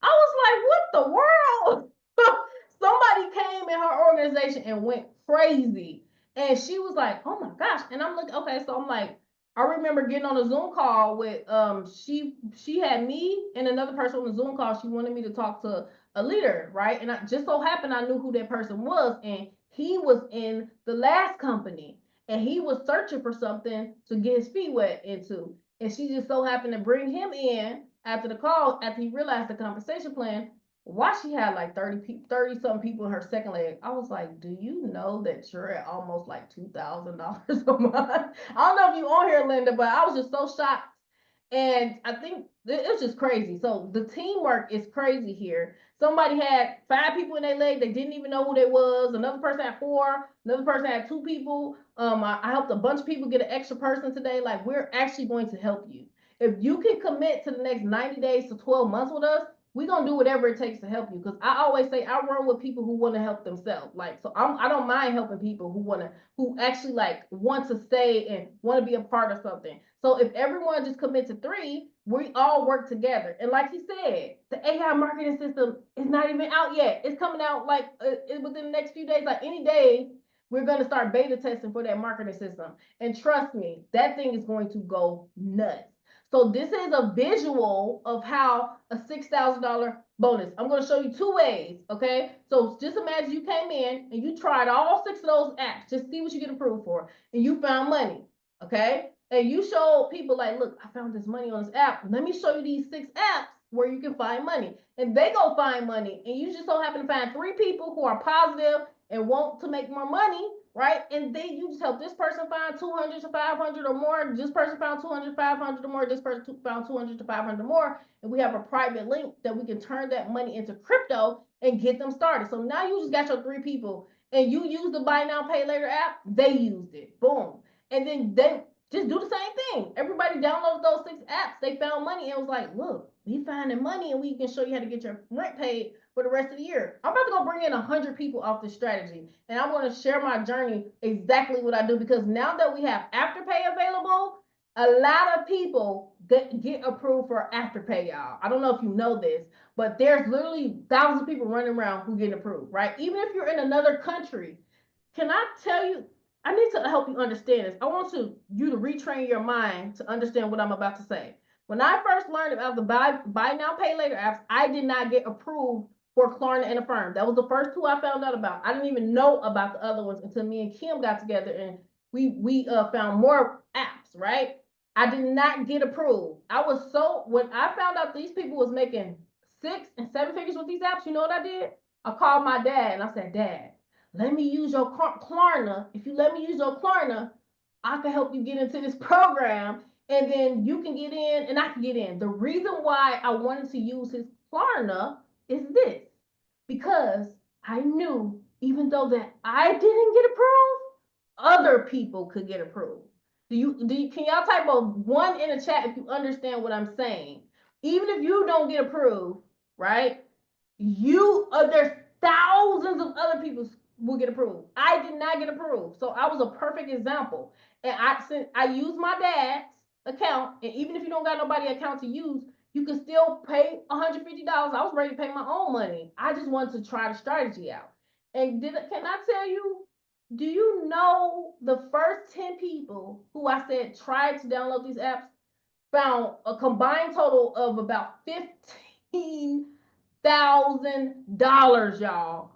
I was like, what the world? Somebody came in her organization and went crazy. And she was like, oh my gosh. And I'm like, okay, so I'm like, I remember getting on a Zoom call with she had me and another person on the Zoom call. She wanted me to talk to a leader, right? And I just so happened I knew who that person was, and he was in the last company and he was searching for something to get his feet wet into. And she just so happened to bring him in after the call, after he realized the compensation plan. Why she had like 30 some people in her second leg. I was like, do you know that you're at almost like $2,000 a month? I don't know if you on here, Linda, but I was just so shocked. And I think it was just crazy. So the teamwork is crazy here. Somebody had 5 people in their leg. They didn't even know who they was. Another person had 4. Another person had 2 people. I helped a bunch of people get an extra person today. Like, we're actually going to help you. If you can commit to the next 90 days to 12 months with us, we're gonna do whatever it takes to help you. Because I always say I run with people who want to help themselves. Like, so I don't mind helping people who actually like want to stay and want to be a part of something. So if everyone just commit to 3, we all work together. And like he said, the AI marketing system is not even out yet. It's coming out like within the next few days, like any day. We're going to start beta testing for that marketing system. And trust me, that thing is going to go nuts. So this is a visual of how a $6,000 bonus. I'm going to show you 2 ways, okay? So just imagine you came in and you tried all 6 of those apps. Just see what you get approved for. And you found money, okay? And you show people like, look, I found this money on this app. Let me show you these 6 apps where you can find money. And they go find money. And you just so happen to find 3 people who are positive and want to make more money, right? And then you just help this person find 200 to 500 or more. This person found 200, 500 or more. This person found 200 to 500 more. And we have a private link that we can turn that money into crypto and get them started. So now you just got your 3 people and you use the buy now, pay later app. They used it. Boom. And then they just do the same thing. Everybody downloaded those 6 apps. They found money and was like, look, we finding money and we can show you how to get your rent paid for the rest of the year. I'm about to go bring in 100 people off this strategy. And I want to share my journey, exactly what I do, because now that we have Afterpay available, a lot of people get approved for Afterpay, y'all. I don't know if you know this, but there's literally thousands of people running around who get approved, right? Even if you're in another country, can I tell you, I need to help you understand this. I want you to retrain your mind to understand what I'm about to say. When I first learned about the buy now, pay later apps, I did not get approved for Klarna and Affirm. That was the first 2 I found out about. I didn't even know about the other ones until me and Kim got together and we found more apps, right? I did not get approved. When I found out these people was making 6 and 7 figures with these apps, you know what I did? I called my dad and I said, Dad, let me use your Klarna. If you let me use your Klarna, I can help you get into this program and then you can get in and I can get in. The reason why I wanted to use his Klarna is this, because I knew even though that I didn't get approved, other people could get approved. Can y'all type a 1 in the chat if you understand what I'm saying? Even if you don't get approved, right? There's thousands of other people will get approved. I did not get approved. So I was a perfect example. And I used my dad's account, and even if you don't got nobody account to use, you can still pay $150. I was ready to pay my own money. I just wanted to try the strategy out. And can I tell you, do you know the first 10 people who I said tried to download these apps found a combined total of about $15,000, y'all.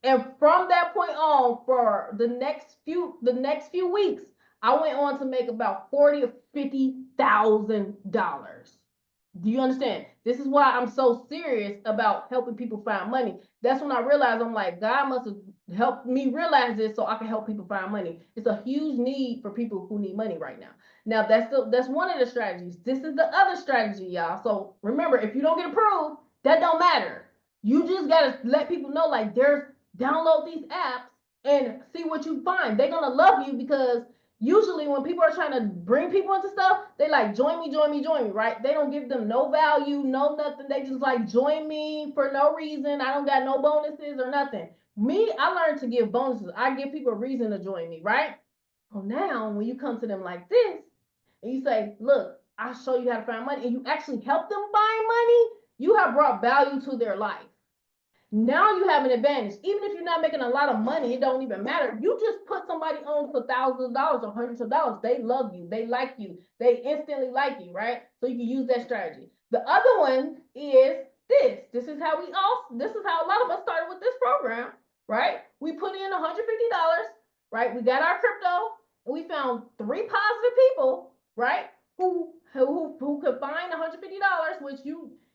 And from that point on, for the next few weeks, I went on to make about $40,000 or $50,000. Do you understand? This is why I'm so serious about helping people find money. That's when I realized, I'm like, God must have helped me realize this so I can help people find money. It's a huge need for people who need money right now. Now, that's one of the strategies. This is the other strategy, y'all. So remember, if you don't get approved, that don't matter. You just got to let people know, like, download these apps and see what you find. They're going to love you, because usually when people are trying to bring people into stuff, they like, join me, right? They don't give them no value, no nothing. They just like, join me for no reason. I don't got no bonuses or nothing. Me, I learned to give bonuses. I give people a reason to join me, right? So now when you come to them like this and you say, look, I'll show you how to find money, and you actually help them find money, you have brought value to their life. Now you have an advantage. Even if you're not making a lot of money, it don't even matter. You just put somebody on for thousands of dollars or hundreds of dollars. They love you. They like you. They instantly like you, right? So you can use that strategy. The other one is this. This is how a lot of us started with this program, right? We put in $150, right? We got our crypto, and we found 3 positive people, right? Who could find $150, which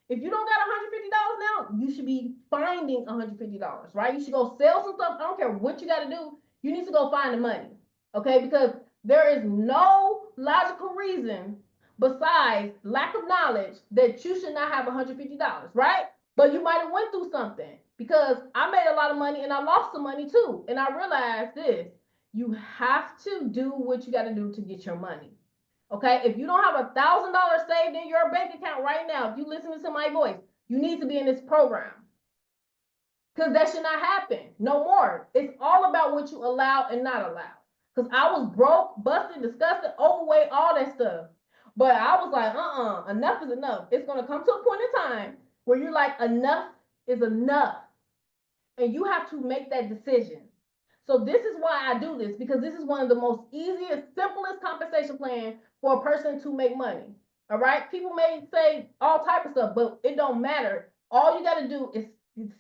if you don't got $150 now, you should be finding $150, right? You should go sell some stuff. I don't care what you got to do. You need to go find the money, okay? Because there is no logical reason besides lack of knowledge that you should not have $150, right? But you might have went through something, because I made a lot of money and I lost some money too. And I realized this: you have to do what you got to do to get your money. Okay, if you don't have $1,000 saved in your bank account right now, if you listen to my voice, You need to be in this program. Because that should not happen. No more. It's all about what you allow and not allow. Because I was broke, busted, disgusted, overweight, all that stuff. But I was like, enough is enough. It's going to come to a point in time where you're like, enough is enough. And you have to make that decision. So this is why I do this, because this is one of the most easiest, simplest compensation plan for a person to make money. All right. People may say all type of stuff, but it don't matter. All you got to do is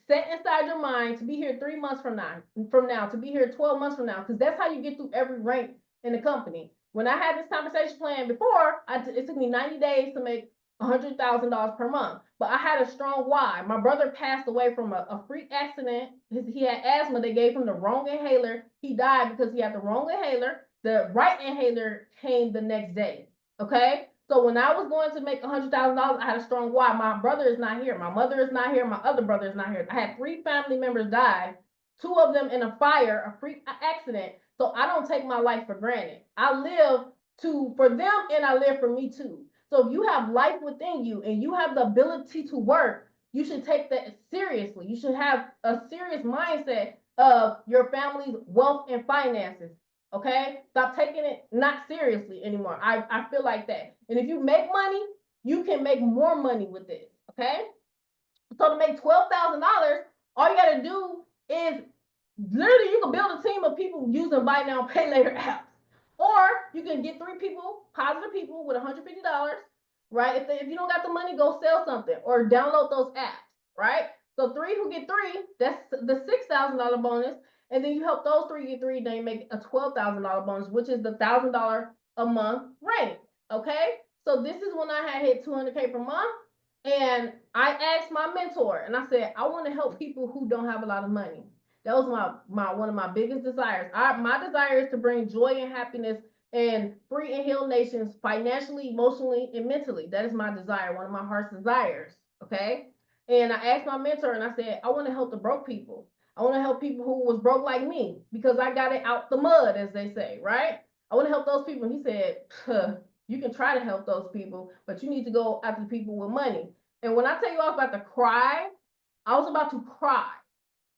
set inside your mind to be here 3 months from now, to be here 12 months from now, because that's how you get through every rank in the company. When I had this compensation plan before, it took me 90 days to make $100,000 per month. But I had a strong why. My brother passed away from a freak accident. He had asthma. They gave him the wrong inhaler. He died because he had the wrong inhaler. The right inhaler came the next day. Okay? So when I was going to make $100,000, I had a strong why. My brother is not here. My mother is not here. My other brother is not here. I had 3 family members die, 2 of them in a fire, a freak accident. So I don't take my life for granted. I live for them, and I live for me too. So if you have life within you and you have the ability to work, you should take that seriously. You should have a serious mindset of your family's wealth and finances. Okay? Stop taking it not seriously anymore. I feel like that. And if you make money, you can make more money with this. Okay? So to make $12,000, all you got to do is literally you can build a team of people using buy now, pay later apps. Or you can get 3 people, positive people with $150, right? If you don't got the money, go sell something or download those apps, right? So 3 who get 3, that's the $6,000 bonus. And then you help those 3 get 3, then you make a $12,000 bonus, which is the $1,000 a month rank, okay? So this is when I had hit 200K per month. And I asked my mentor, and I said, I want to help people who don't have a lot of money. That was one of my biggest desires. My desire is to bring joy and happiness and free and heal nations financially, emotionally, and mentally. That is my desire, one of my heart's desires. Okay. And I asked my mentor, and I said, I want to help the broke people. I want to help people who was broke like me, because I got it out the mud, as they say, right? I want to help those people. And he said, you can try to help those people, but you need to go after people with money. And when I tell you I was about to cry, I was about to cry.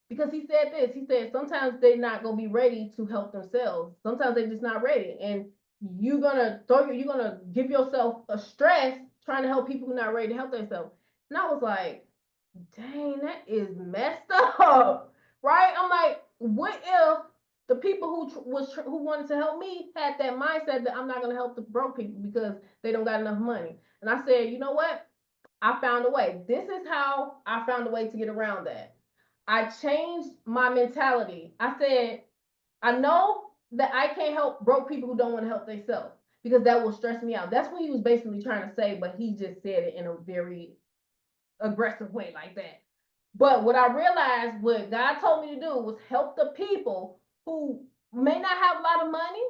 Because he said this, he said, sometimes they're not going to be ready to help themselves. Sometimes they're just not ready. And you're going to give yourself a stress trying to help people who are not ready to help themselves. And I was like, dang, that is messed up, right? I'm like, what if the people who wanted to help me had that mindset that I'm not going to help the broke people because they don't got enough money? And I said, you know what? I found a way. This is how I found a way to get around that. I changed my mentality. I said, I know that I can't help broke people who don't want to help themselves, because that will stress me out. That's what he was basically trying to say, but he just said it in a very aggressive way like that. But what I realized, what God told me to do was help the people who may not have a lot of money,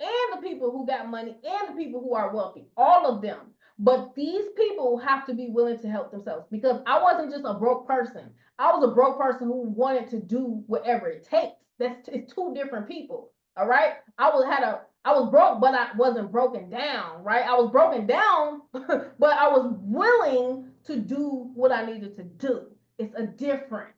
and the people who got money, and the people who are wealthy, all of them. But these people have to be willing to help themselves, because I wasn't just a broke person. I was a broke person who wanted to do whatever it takes. It's 2 different people. All right. I was broke, but I wasn't broken down. Right. I was broken down, but I was willing to do what I needed to do. It's a difference.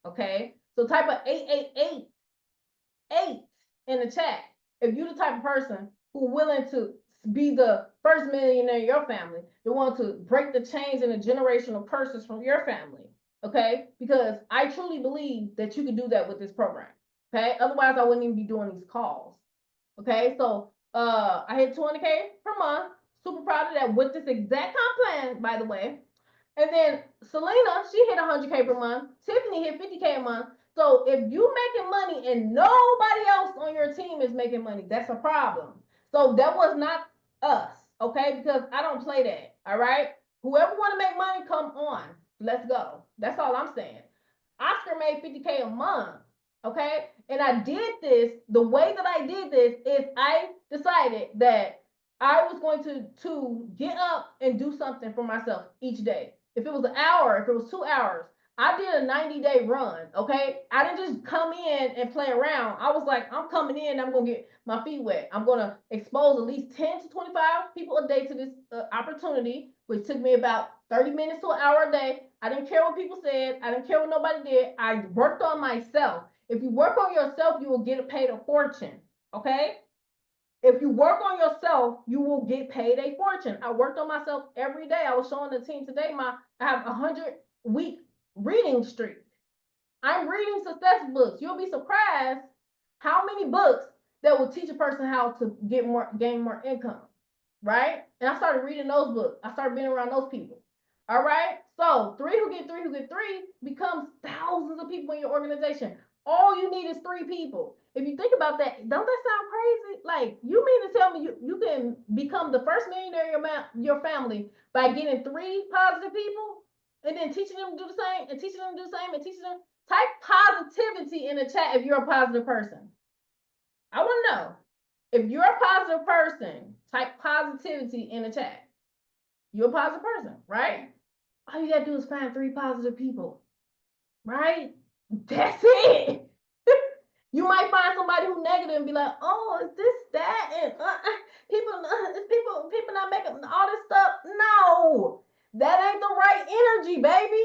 Okay. So type of 888 in the chat if you're the type of person who's willing to be the first millionaire in your family, the one to break the chains and the generational curses from your family. Okay, because I truly believe that you can do that with this program. Okay, otherwise I wouldn't even be doing these calls. Okay, so I hit 200K per month. Super proud of that with this exact comp plan, by the way. And then Selena, she hit 100K per month. Tiffany hit 50K a month. So if you making money and nobody else on your team is making money, that's a problem. So that was not us, okay? Because I don't play that, all right? Whoever want to make money, come on. Let's go. That's all I'm saying. Oscar made 50K a month, okay? And I did this, the way that I did this is I decided that I was going to get up and do something for myself each day. If it was an hour, if it was 2 hours, I did a 90-day run, okay? I didn't just come in and play around. I was like, I'm coming in, I'm going to get my feet wet. I'm going to expose at least 10 to 25 people a day to this opportunity, which took me about 30 minutes to an hour a day. I didn't care what people said. I didn't care what nobody did. I worked on myself. If you work on yourself, you will get paid a fortune. Okay? If you work on yourself, you will get paid a fortune. I worked on myself every day. I was showing the team today I have 100-week reading streak. I'm reading success books. You'll be surprised how many books that will teach a person how to gain more income, right? And I started reading those books. I started being around those people. All right. So 3 who get 3 becomes thousands of people in your organization. All you need is 3 people. If you think about that, don't that sound crazy? Like, you mean to tell me you can become the first millionaire in your family by getting 3 positive people and then teaching them to do the same and teaching them to do the same and teaching them? Type positivity in the chat if you're a positive person. I want to know. If you're a positive person, type positivity in the chat. You're a positive person, right? All you gotta do is find 3 positive people, right? That's it. You might find somebody who's negative and be like, oh, is this, that, and people not making all this stuff. No, that ain't the right energy, baby.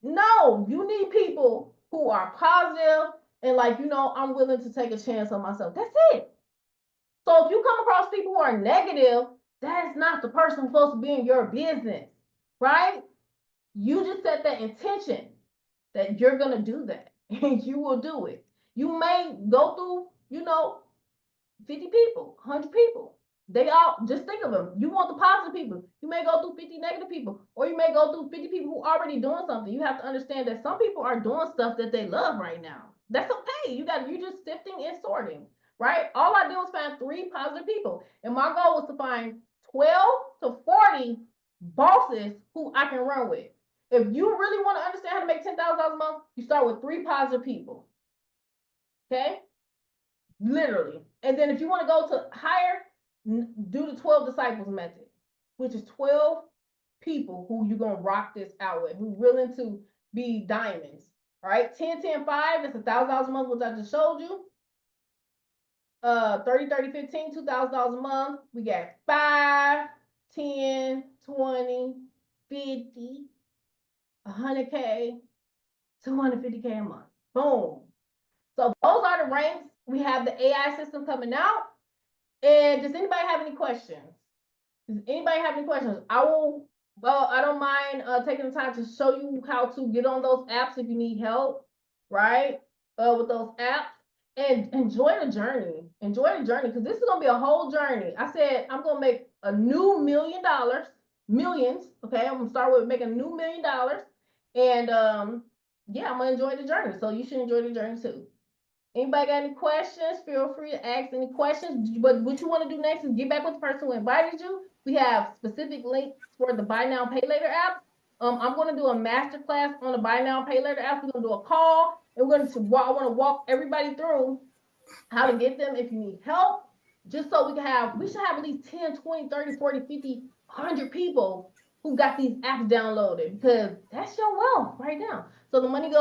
No, you need people who are positive and like, I'm willing to take a chance on myself. That's it. So if you come across people who are negative, that is not the person who's supposed to be in your business, right? You just set that intention that you're going to do that and you will do it. You may go through, 50 people, 100 people. They all, just think of them. You want the positive people. You may go through 50 negative people, or you may go through 50 people who are already doing something. You have to understand that some people are doing stuff that they love right now. That's okay. You're just sifting and sorting, right? All I did was find 3 positive people. And my goal was to find 12 to 40 bosses who I can run with. If you really want to understand how to make $10,000 a month, you start with 3 positive people. Okay? Literally. And then if you want to go to higher, do the 12 disciples method, which is 12 people who you're going to rock this out with, who are willing to be diamonds. All right? 10, 10, 5, that's $1,000 a month, which I just showed you. 30, 30, 15, $2,000 a month. We got 5, 10, 20, 50, 100K, 250K a month. Boom. So those are the ranks. We have the AI system coming out. And does anybody have any questions? Does anybody have any questions? I don't mind taking the time to show you how to get on those apps if you need help, right? With those apps. And enjoy the journey. Enjoy the journey, because this is going to be a whole journey. I said I'm going to make a new $1 million. Millions, okay? I'm going to start with making a new $1 million. And yeah, I'm going to enjoy the journey. So you should enjoy the journey too. Anybody got any questions? Feel free to ask any questions. But what you want to do next is get back with the person who invited you. We have specific links for the Buy Now, Pay Later app. I'm going to do a master class on the Buy Now, Pay Later app. We're going to do a call, and I want to walk everybody through how to get them if you need help. Just so we should have at least 10, 20, 30, 40, 50, 100 people who got these apps downloaded, because that's your wealth right now. So the money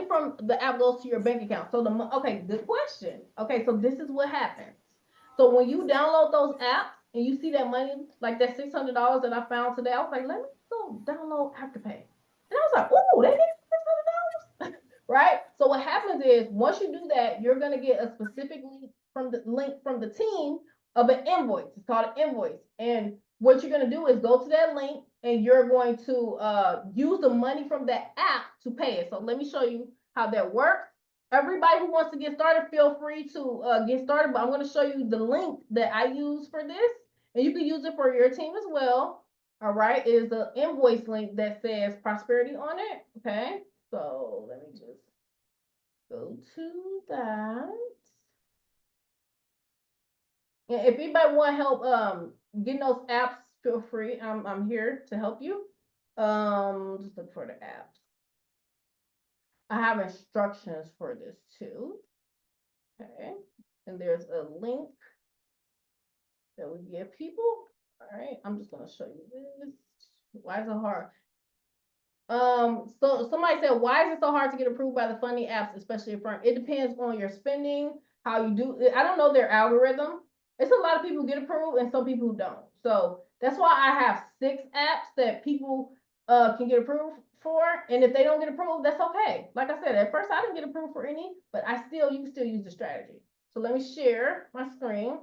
from the app goes to your bank account. So okay, good question. Okay, so this is what happens. So when you download those apps and you see that money, like that $600 that I found today, I was like, let me go download Afterpay. And I was like, oh, they get $600. Right? So what happens is, once you do that, you're going to get a specific link from the team of an invoice. It's called an invoice. And what you're going to do is go to that link, and you're going to use the money from that app to pay it. So let me show you how that works. Everybody who wants to get started, feel free to get started, but I'm going to show you the link that I use for this, and you can use it for your team as well. All right, it is the invoice link that says prosperity on it. Okay, so let me just go to that. And if anybody want help getting those apps, feel free. I'm here to help you. Just look for the apps. I have instructions for this too. Okay, and there's a link that we give people. All right, I'm just gonna show you this. Why is it hard? So somebody said, why is it so hard to get approved by the funding apps, especially Affirm? It depends on your spending, how you do. I don't know their algorithm. It's a lot of people who get approved and some people who don't. So that's why I have 6 apps that people can get approved for, and if they don't get approved, that's okay. Like I said, at first I didn't get approved for any, but you can still use the strategy. So let me share my screen.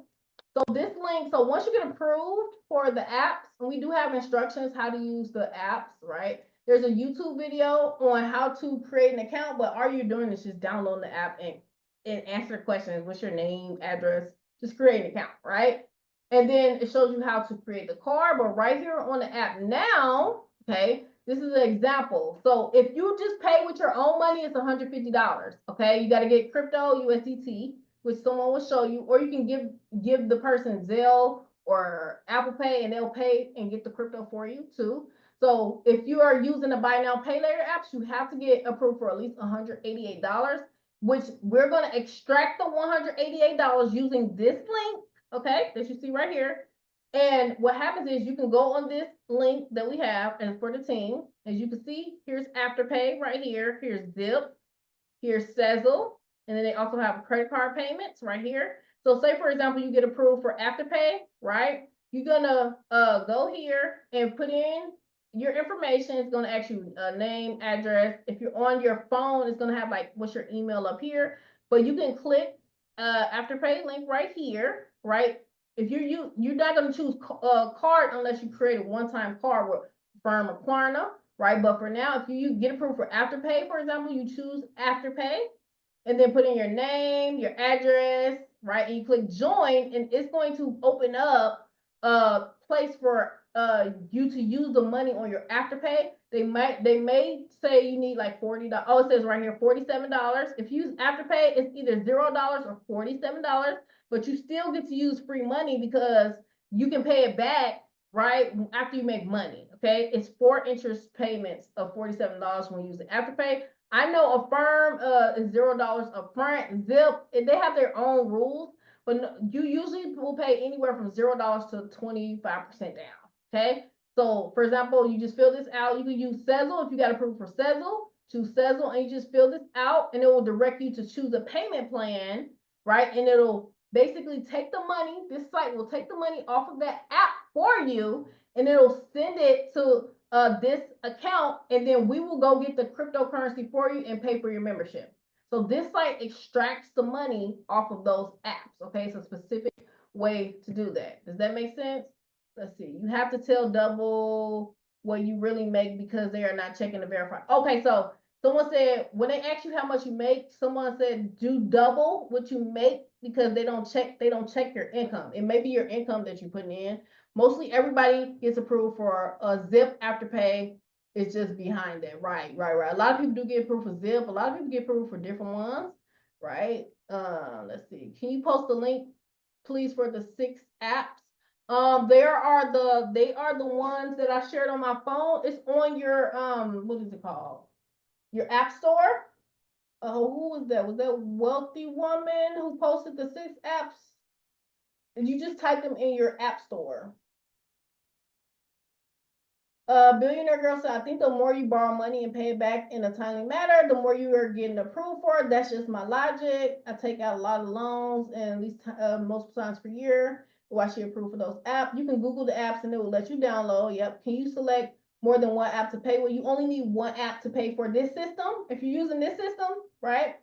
So this link, so once you get approved for the apps, and we do have instructions how to use the apps, right? There's a YouTube video on how to create an account, but all you're doing is just downloading the app and answer questions. What's your name, address? Just create an account, right? And then it shows you how to create the card, but right here on the app now, okay, this is an example. So if you just pay with your own money, it's $150, okay? You got to get crypto USDT, which someone will show you, or you can give the person Zelle or Apple Pay, and they'll pay and get the crypto for you too. So if you are using the buy now, pay later apps, you have to get approved for at least $188, which we're going to extract the $188 using this link, okay, that you see right here. And what happens is you can go on this link that we have, and for the team, as you can see, here's Afterpay right here, here's Zip, here's Sezzle, and then they also have credit card payments right here. So say, for example, you get approved for Afterpay, right? You're gonna go here and put in your information. It's gonna ask you a name, address. If you're on your phone, it's gonna have like, what's your email up here? But you can click Afterpay link right here, right? If you're not gonna choose card unless you create a one-time card with Affirm or Klarna, right? But for now, if you get approved for Afterpay, for example, you choose Afterpay and then put in your name, your address, right? And you click join, and it's going to open up a place for you to use the money on your Afterpay. They may say you need like $40. Oh, it says right here $47. If you use Afterpay, it's either $0 or $47, but you still get to use free money because you can pay it back right after you make money. Okay, it's 4 interest payments of $47 when using Afterpay. I know Affirm is $0 upfront. Zip, they have their own rules, but you usually will pay anywhere from $0 to 25% down. Okay, so for example, you just fill this out. You can use Sezzle if you got approved for Sezzle. Choose Sezzle and you just fill this out, and it will direct you to choose a payment plan, right? And it'll basically take the money. This site will take the money off of that app for you, and it'll send it to this account, and then we will go get the cryptocurrency for you and pay for your membership. So this site extracts the money off of those apps. Okay, it's a specific way to do that. Does that make sense? Let's see. You have to tell double what you really make because they are not checking to verify. Okay, so someone said when they ask you how much you make, someone said do double what you make because they don't check your income. It may be your income that you're putting in. Mostly everybody gets approved for a Zip Afterpay. It's just behind that. Right. A lot of people do get approved for Zip. A lot of people get approved for different ones. Right. Let's see. Can you post the link, please, for the 6 apps? They are the ones that I shared on my phone. It's on your what is it called? Your app store. Who was that? Was that Wealthy Woman who posted the 6 apps? And you just type them in your app store. Billionaire Girl said, I think the more you borrow money and pay it back in a timely manner, the more you are getting approved for. That's just my logic. I take out a lot of loans, and at least multiple times per year. Why she approved for those apps? You can Google the apps and it will let you download. Yep. Can you select more than one app to pay? Well, you only need one app to pay for this system. If you're using this system, right?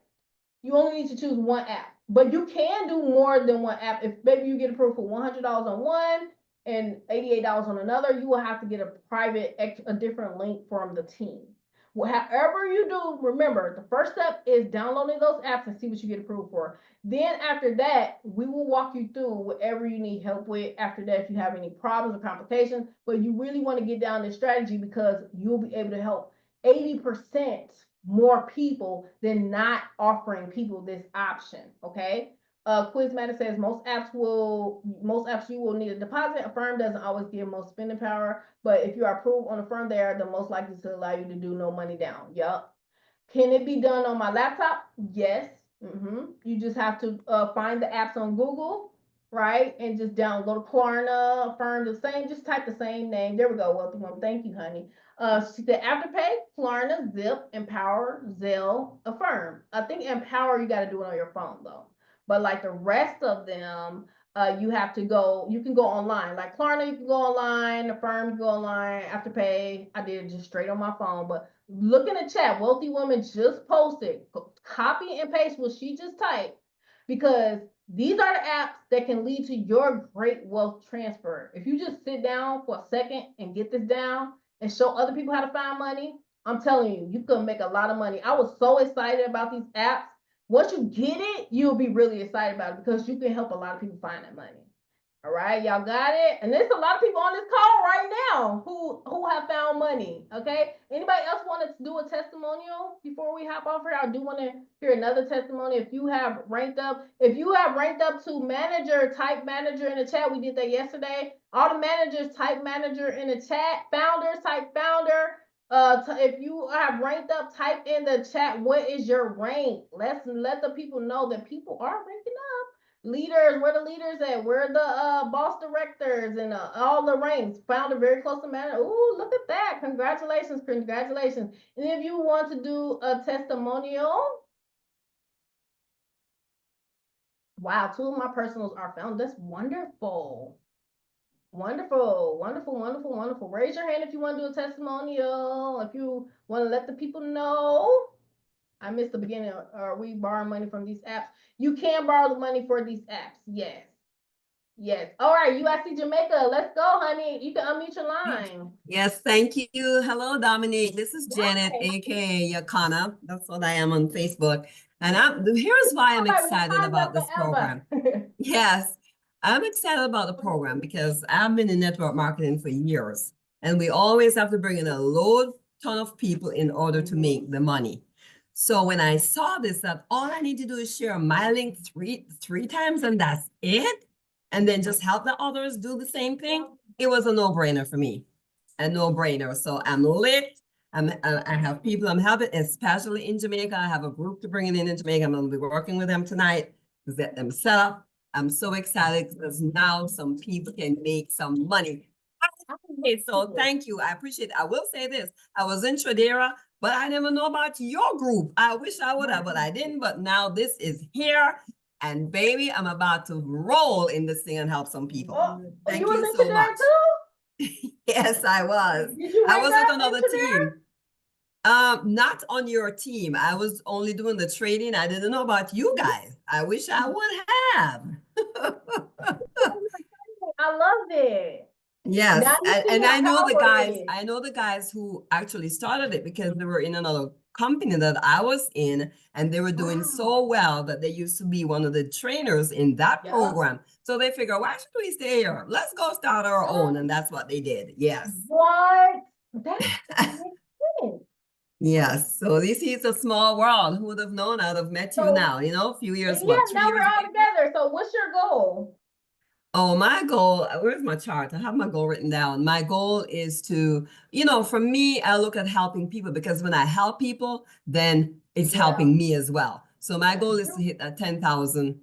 You only need to choose one app, but you can do more than one app. If maybe you get approved for $100 on one and $88 on another, you will have to get a different link from the team. Well, however you do, remember, the first step is downloading those apps and see what you get approved for. Then after that, we will walk you through whatever you need help with after that if you have any problems or complications. But you really want to get down this strategy because you'll be able to help 80% more people than not offering people this option. Okay. Quizmatic says most apps you will need a deposit. Affirm doesn't always give most spending power, but if you are approved on Affirm, they are the most likely to allow you to do no money down. Yup. Can it be done on my laptop? Yes. You just have to find the apps on Google, right? And just go to Klarna, Affirm, the same. Just type the same name. There we go. Wealthy Woman. Thank you, honey. The Afterpay, Klarna, Zip, Empower, Zelle, Affirm. I think Empower you got to do it on your phone though. But like the rest of them, you have to go, you can go online. Like Klarna, you can go online, Affirm, you can go online, Afterpay. I did it just straight on my phone. But look in the chat, Wealthy Woman just posted. Copy and paste what she just typed, because these are the apps that can lead to your great wealth transfer. If you just sit down for a second and get this down and show other people how to find money, I'm telling you, you can make a lot of money. I was so excited about these apps. Once you get it, you'll be really excited about it because you can help a lot of people find that money. All right, y'all got it? And there's a lot of people on this call right now who have found money, okay? Anybody else want to do a testimonial before we hop off here? I do want to hear another testimony. If you have ranked up to manager, type manager in the chat. We did that yesterday. All the managers, type manager in the chat. Founders, type founder. If you have ranked up, type in the chat, what is your rank? Let the people know that people are ranking up. Leaders, where the leaders at? Where the boss directors and all the ranks? Founder very close to manager. Ooh, look at that. Congratulations, congratulations. And if you want to do a testimonial, wow, 2 of my personals are found. That's wonderful. Wonderful, wonderful, wonderful, wonderful. Raise your hand if you want to do a testimonial. If you want to let the people know. I missed the beginning. Are we borrowing money from these apps? You can borrow the money for these apps. Yes. Yes. All right, UIC Jamaica. Let's go, honey. You can unmute your line. Yes, thank you. Hello, Dominique. This is Janet, aka Yakana. That's what I am on Facebook. And here's why I'm excited about this program. Yes, I'm excited about the program because I've been in network marketing for years, and we always have to bring in a ton of people in order to make the money. So when I saw this, that all I need to do is share my link three times and that's it, and then just help the others do the same thing, it was a no-brainer for me. A no-brainer. So I'm lit. I have people I'm helping, especially in Jamaica. I have a group to bring in Jamaica. I'm going to be working with them tonight to get them set up. I'm so excited because now some people can make some money. Okay, so thank you. I appreciate it. I will say this. I was in Tradera, but I never know about your group. I wish I would have, but I didn't. But now this is here. And baby, I'm about to roll in this thing and help some people. Thank you so much. Yes, I was. I was with another team. Not on your team. I was only doing the trading. I didn't know about you guys. I wish I would have. I loved it. Yes, and I know the guys. I know the guys who actually started it because they were in another company that I was in, and they were doing so well that they used to be one of the trainers in that program. So they figure, why should we stay here? Let's go start our own, and that's what they did. Yes. What? That makes sense. Yes. So this is a small world. Who would have known? I'd have met you now. You know, a few years. Yeah, now we're all together. So what's your goal? Oh, my goal, where's my chart? I have my goal written down. My goal is to, for me, I look at helping people because when I help people, then it's helping me as well. So my goal is to hit that 10,000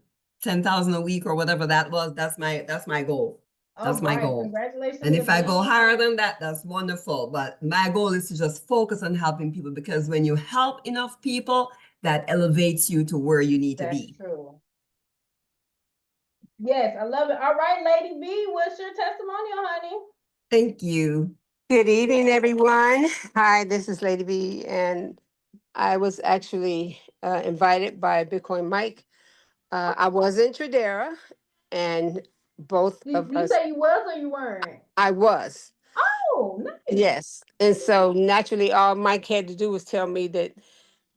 a week or whatever that was. That's my goal. That's my goal. Congratulations. And if I go higher than that, that's wonderful. But my goal is to just focus on helping people because when you help enough people, that elevates you to where you need to be. That's true. Yes, I love it. All right, Lady B, what's your testimonial, honey? Thank you. Good evening, everyone. Hi, this is Lady B, and I was actually invited by Bitcoin Mike. I was in Tradera, and both of us. You say you was or you weren't? I was. Oh, nice. Yes, and so naturally, all Mike had to do was tell me that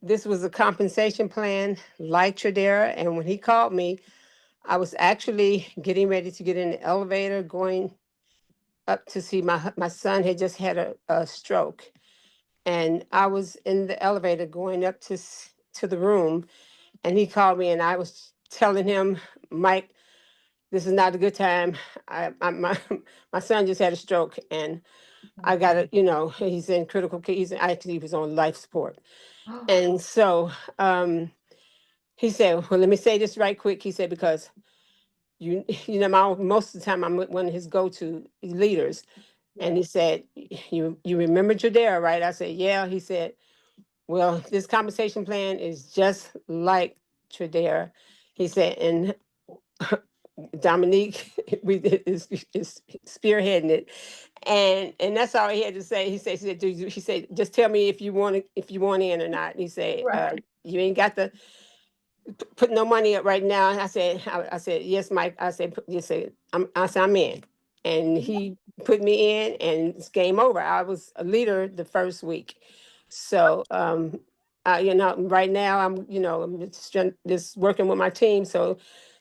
this was a compensation plan like Tradera, and when he called me, I was actually getting ready to get in the elevator, going up to see my son had just had a stroke. And I was in the elevator going up to the room, and he called me, and I was telling him, Mike, this is not a good time. My son just had a stroke, and I got to, he's in critical care. He was on life support. And so he said, well, let me say this right quick. He said, because most of the time I'm one of his go-to leaders. And he said, you remember Tradera, right? I said, yeah. He said, well, this compensation plan is just like Tradera. He said, and Dominique is spearheading it, and that's all he had to say. He said, just tell me if you want in or not. And he said, Right. you ain't got to put no money up right now. And I said, yes, Mike. I said, I'm in. And he put me in, and it's game over. I was a leader the first week. So, right now I'm just working with my team. So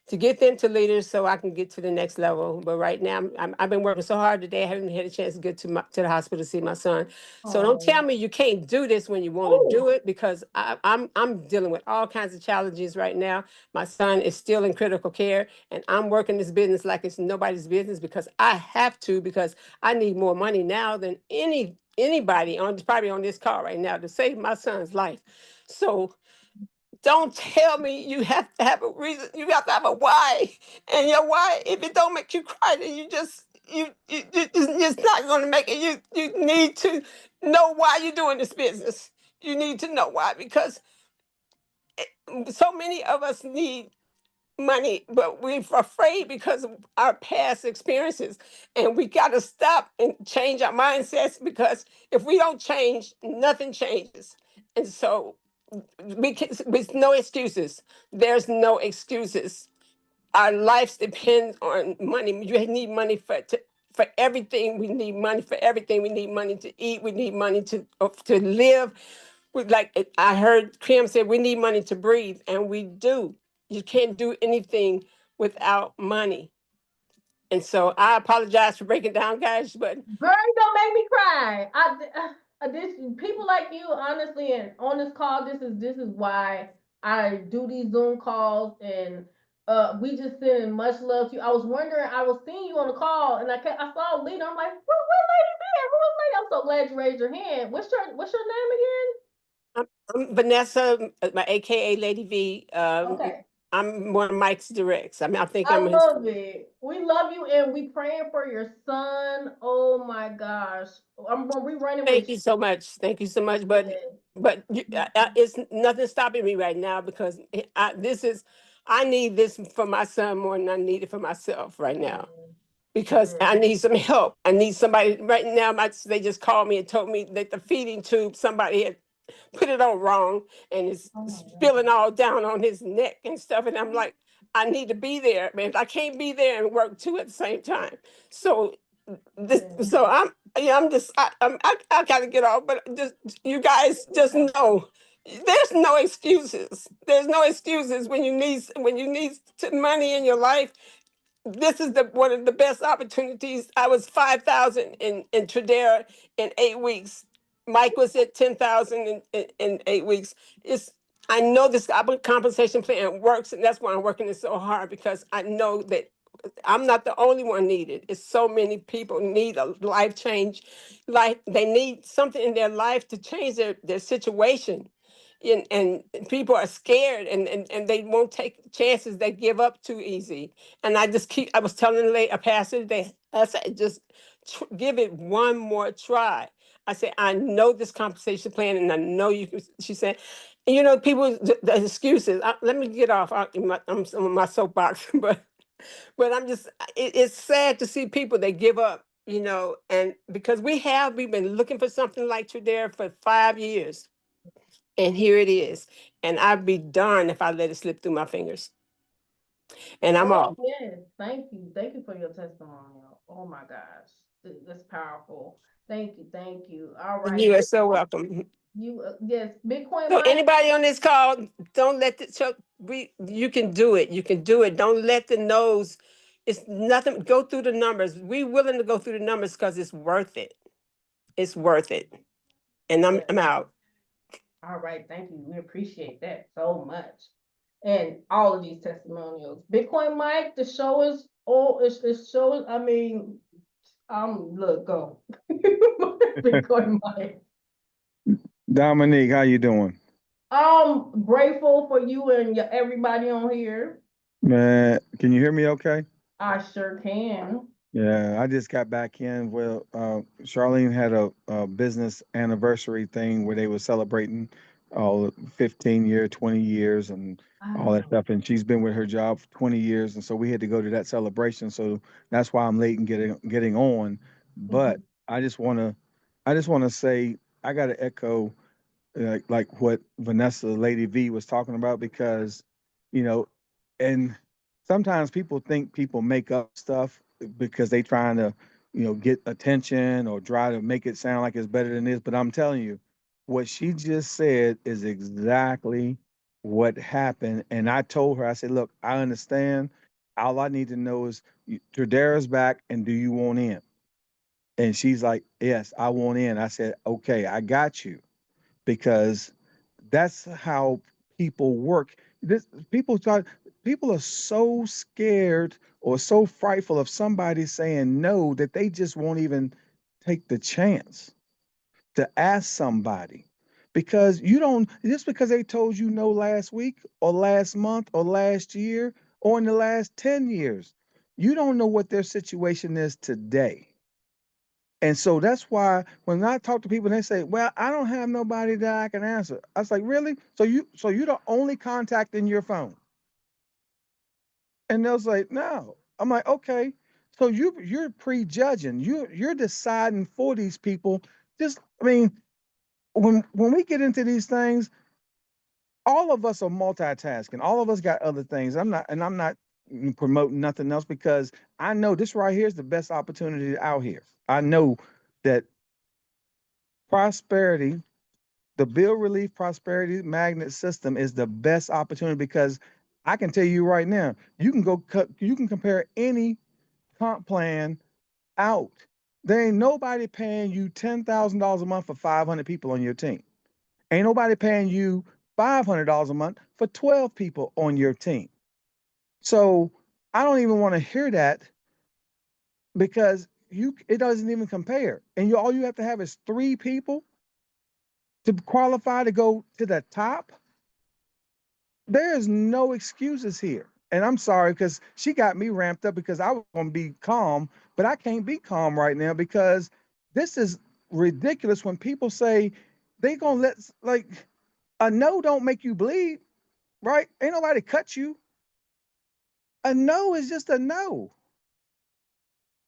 to get them to leaders so I can get to the next level. But right now I've been working so hard today. I haven't had a chance to get to the hospital to see my son. So don't tell me you can't do this when you want to do it, because I'm dealing with all kinds of challenges right now. My son is still in critical care, and I'm working this business like it's nobody's business, because I have to, because I need more money now than anybody probably on this call right now to save my son's life. So don't tell me you have to have a reason. You have to have a why, and your why, if it don't make you cry, then it's not going to make it. You need to know why you're doing this business. You need to know why, because so many of us need money, but we're afraid because of our past experiences. And we got to stop and change our mindsets, because if we don't change, nothing changes. And so with no excuses. There's no excuses. Our lives depend on money. You need money for everything. We need money for everything. We need money to eat. We need money to live. Like I heard Kim say, we need money to breathe, and we do. You can't do anything without money. And so I apologize for breaking down, guys, but Girl, you don't make me cry. This people like you, honestly, and on this call, this is why I do these Zoom calls, and we just sending much love to you. I was wondering, I was seeing you on the call, and I saw Lena. I'm like, where Lady been? Who is Lady? I'm so glad you raised your hand. What's your name I'm Vanessa, my AKA Lady V. again? Okay. I'm one of Mike's directs. I mean, I think I I'm his. love it. We love you, and we praying for your son. Oh my gosh, I'm gonna rerun it Thank with you so much. Thank you so much. you. It's nothing stopping me right now, because I need this for my son more than I need it for myself right now, because I need some help. I need somebody right now. They just called me and told me that the feeding tube, somebody had put it on wrong, and it's Oh my spilling all down on his neck and stuff. And I'm like, I need to be there, man. I can't be there and work two at the same time. So I'm just, I gotta get off, but just, you guys just know, there's no excuses. There's no excuses when you need money in your life. This is one of the best opportunities. I was 5,000 in Tradera in 8 weeks. Mike was at 10,000 in 8 weeks. I know this compensation plan works, and that's why I'm working it so hard, because I know that I'm not the only one needed. It's so many people need a life change. Like they need something in their life to change their situation. And people are scared, and they won't take chances. They give up too easy. And I was telling a pastor today, I said, just give it one more try. I said, I know this compensation plan, and I know you can. She said, people, the excuses. Let me get off. I'm on my soapbox, but it's sad to see people that give up, and because we've been looking for something like Tradera for 5 years, and here it is. And I'd be darned if I let it slip through my fingers. And I'm off. Yes, thank you for your testimonial. Oh my gosh, that's powerful. Thank you. All right, You are so welcome. yes, Bitcoin So Mike. anybody on this call, don't let you can do it. You can do it. Don't let the nose. It's nothing. Go through the numbers. We willing to go through the numbers because it's worth it. It's worth it. And I'm out. All right, thank you. We appreciate that so much. And all of these testimonials. Bitcoin Mike, the show is I mean, look, go. Bitcoin Mike. Dominique, how you doing? I'm grateful for you and everybody on here. Man, can you hear me okay? I sure can. Yeah, I just got back in. Well, Charlene had a business anniversary thing where they were celebrating all 15 years, 20 years, and all that stuff. And she's been with her job for 20 years. And so we had to go to that celebration. So that's why I'm late in getting on. But I just want to say, I got to echo like what Vanessa Lady V was talking about, because, you know, and sometimes people think people make up stuff because they trying to, get attention or try to make it sound like it's better than this. But I'm telling you, what she just said is exactly what happened. And I told her, I said, look, I understand. All I need to know is Tradera's back, and do you want in? And she's like, yes, I want in. I said, okay, I got you, because that's how people work. People are so scared or so frightful of somebody saying no that they just won't even take the chance to ask somebody, because you don't, just because they told you no last week or last month or last year or in the last 10 years, you don't know what their situation is today. And so that's why when I talk to people, they say, "Well, I don't have nobody that I can answer." I was like, "Really? So you're the only contact in your phone?" And they'll say, "No." I'm like, "Okay." So you're prejudging. You're deciding for these people. Just, I mean, when we get into these things, all of us are multitasking. All of us got other things. I'm not promoting nothing else, because I know this right here is the best opportunity out here. I know that prosperity, the bill relief prosperity magnet system, is the best opportunity, because I can tell you right now, you can compare any comp plan out. There ain't nobody paying you $10,000 a month for 500 people on your team. Ain't nobody paying you $500 a month for 12 people on your team. So I don't even want to hear that, because it doesn't even compare. And all you have to have is 3 people to qualify to go to the top. There is no excuses here. And I'm sorry, because she got me ramped up, because I was going to be calm, but I can't be calm right now, because this is ridiculous when people say they going to like, a no don't make you bleed, right? Ain't nobody cut you. A no is just a no.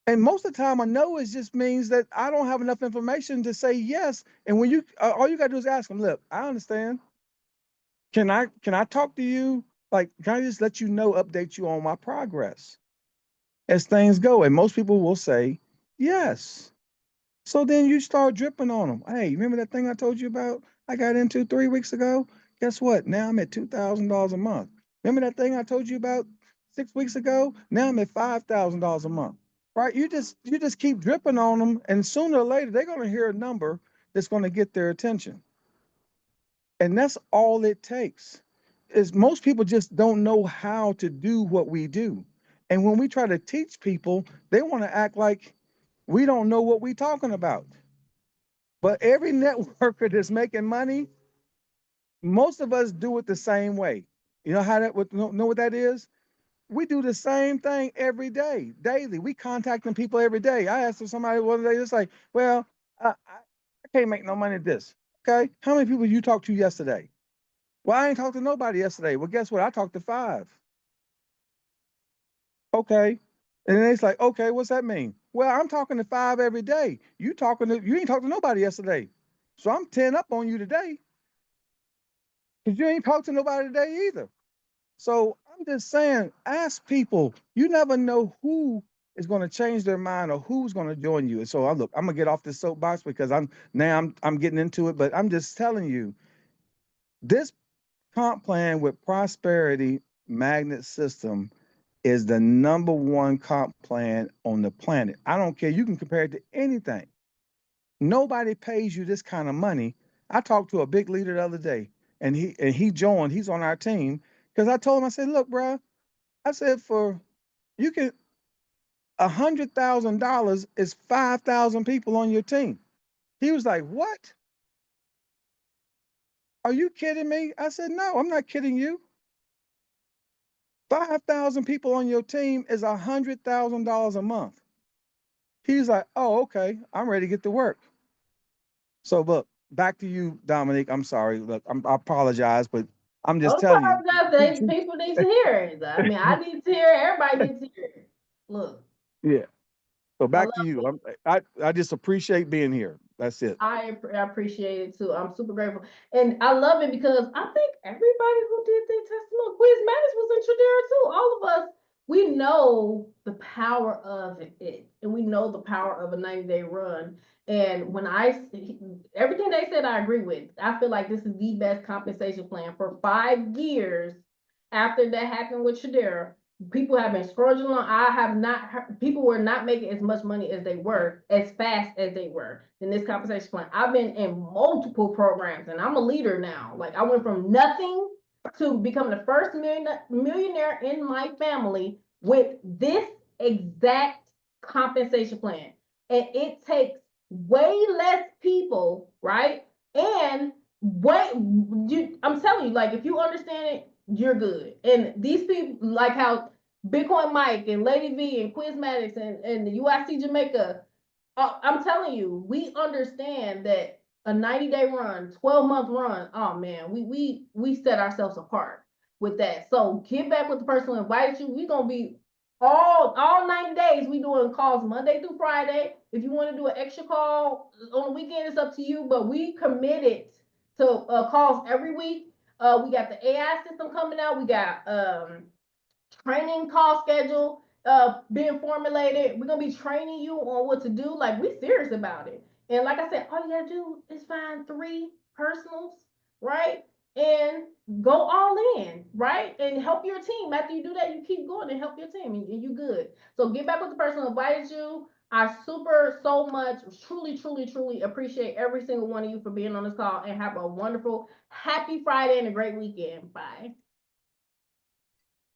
And most of the time, a no is just means that I don't have enough information to say yes. And when all you got to do is ask them, look, I understand. Can I talk to you? Like, can I just let you know, update you on my progress as things go? And most people will say yes. So then you start dripping on them. Hey, remember that thing I told you about I got into 3 weeks ago? Guess what? Now I'm at $2,000 a month. Remember that thing I told you about 6 weeks ago? Now I'm at $5,000 a month. Right? You just keep dripping on them, and sooner or later they're going to hear a number that's going to get their attention. And that's all it takes. Is most people just don't know how to do what we do. And when we try to teach people, they want to act like we don't know what we're talking about. But every networker that's making money, most of us do it the same way. You know how know what that is? We do the same thing every day, daily. We contacting people every day. I asked somebody one day, it's like, well, I can't make no money at this. Okay. How many people you talked to yesterday? Well, I ain't talked to nobody yesterday. Well, guess what? I talked to 5. Okay. And then it's like, okay, what's that mean? Well, I'm talking to 5 every day. You ain't talked to nobody yesterday. So I'm 10 up on you today, because you ain't talked to nobody today either. So I'm just saying, ask people. You never know who is going to change their mind or who's going to join you. And so I'm gonna get off this soapbox, because I'm getting into it, but I'm just telling you, this comp plan with prosperity magnet system is the number one comp plan on the planet. I don't care. You can compare it to anything. Nobody pays you this kind of money. I talked to a big leader the other day, and he joined. He's on our team, because I told him, I said, look, bro, I said, for you can $100,000 is 5,000 people on your team. He was like, what? Are you kidding me? I said, no, I'm not kidding you. 5,000 people on your team is $100,000 a month. He's like, oh, okay, I'm ready to get to work. So look, back to you, Dominique. I'm sorry. Look, I apologize, but I'm just Don't telling you. apologize. People need to hear it. I mean, I need to hear it. Everybody needs to hear it. Look, Yeah. So I love back to you. I just appreciate being here. That's it. I appreciate it too. I'm super grateful. And I love it because I think everybody who did their testimonial quiz matters was in Tradera too. All of us, we know the power of it. And we know the power of a 90-day run. And when everything they said, I agree with. I feel like this is the best compensation plan for 5 years after that happened with Tradera. People have been scrounging along. I have not heard, people were not making as much money as they were, as fast as they were in this compensation plan. I've been in multiple programs and I'm a leader now. Like I went from nothing to becoming the first millionaire in my family with this exact compensation plan. And it takes way less people, right? And I'm telling you, like if you understand it, you're good. And these people, like how Bitcoin Mike and Lady V and Quizmatics and the UIC Jamaica, I'm telling you, we understand that a 90-day run, 12-month run, oh man, we set ourselves apart with that. So get back with the person who invited you. We're gonna be all 90 days. We doing calls Monday through Friday. If you want to do an extra call on the weekend, it's up to you. But we committed to calls every week. We got the AI system coming out. We got training call schedule being formulated. We're gonna be training you on what to do. Like we serious about it. And like I said, all you gotta do is find 3 personals, right? And go all in, right? And help your team. After you do that, you keep going and help your team, and you good. So get back with the person who invited you. I so much, truly appreciate every single one of you for being on this call, and have a wonderful, happy Friday and a great weekend. Bye.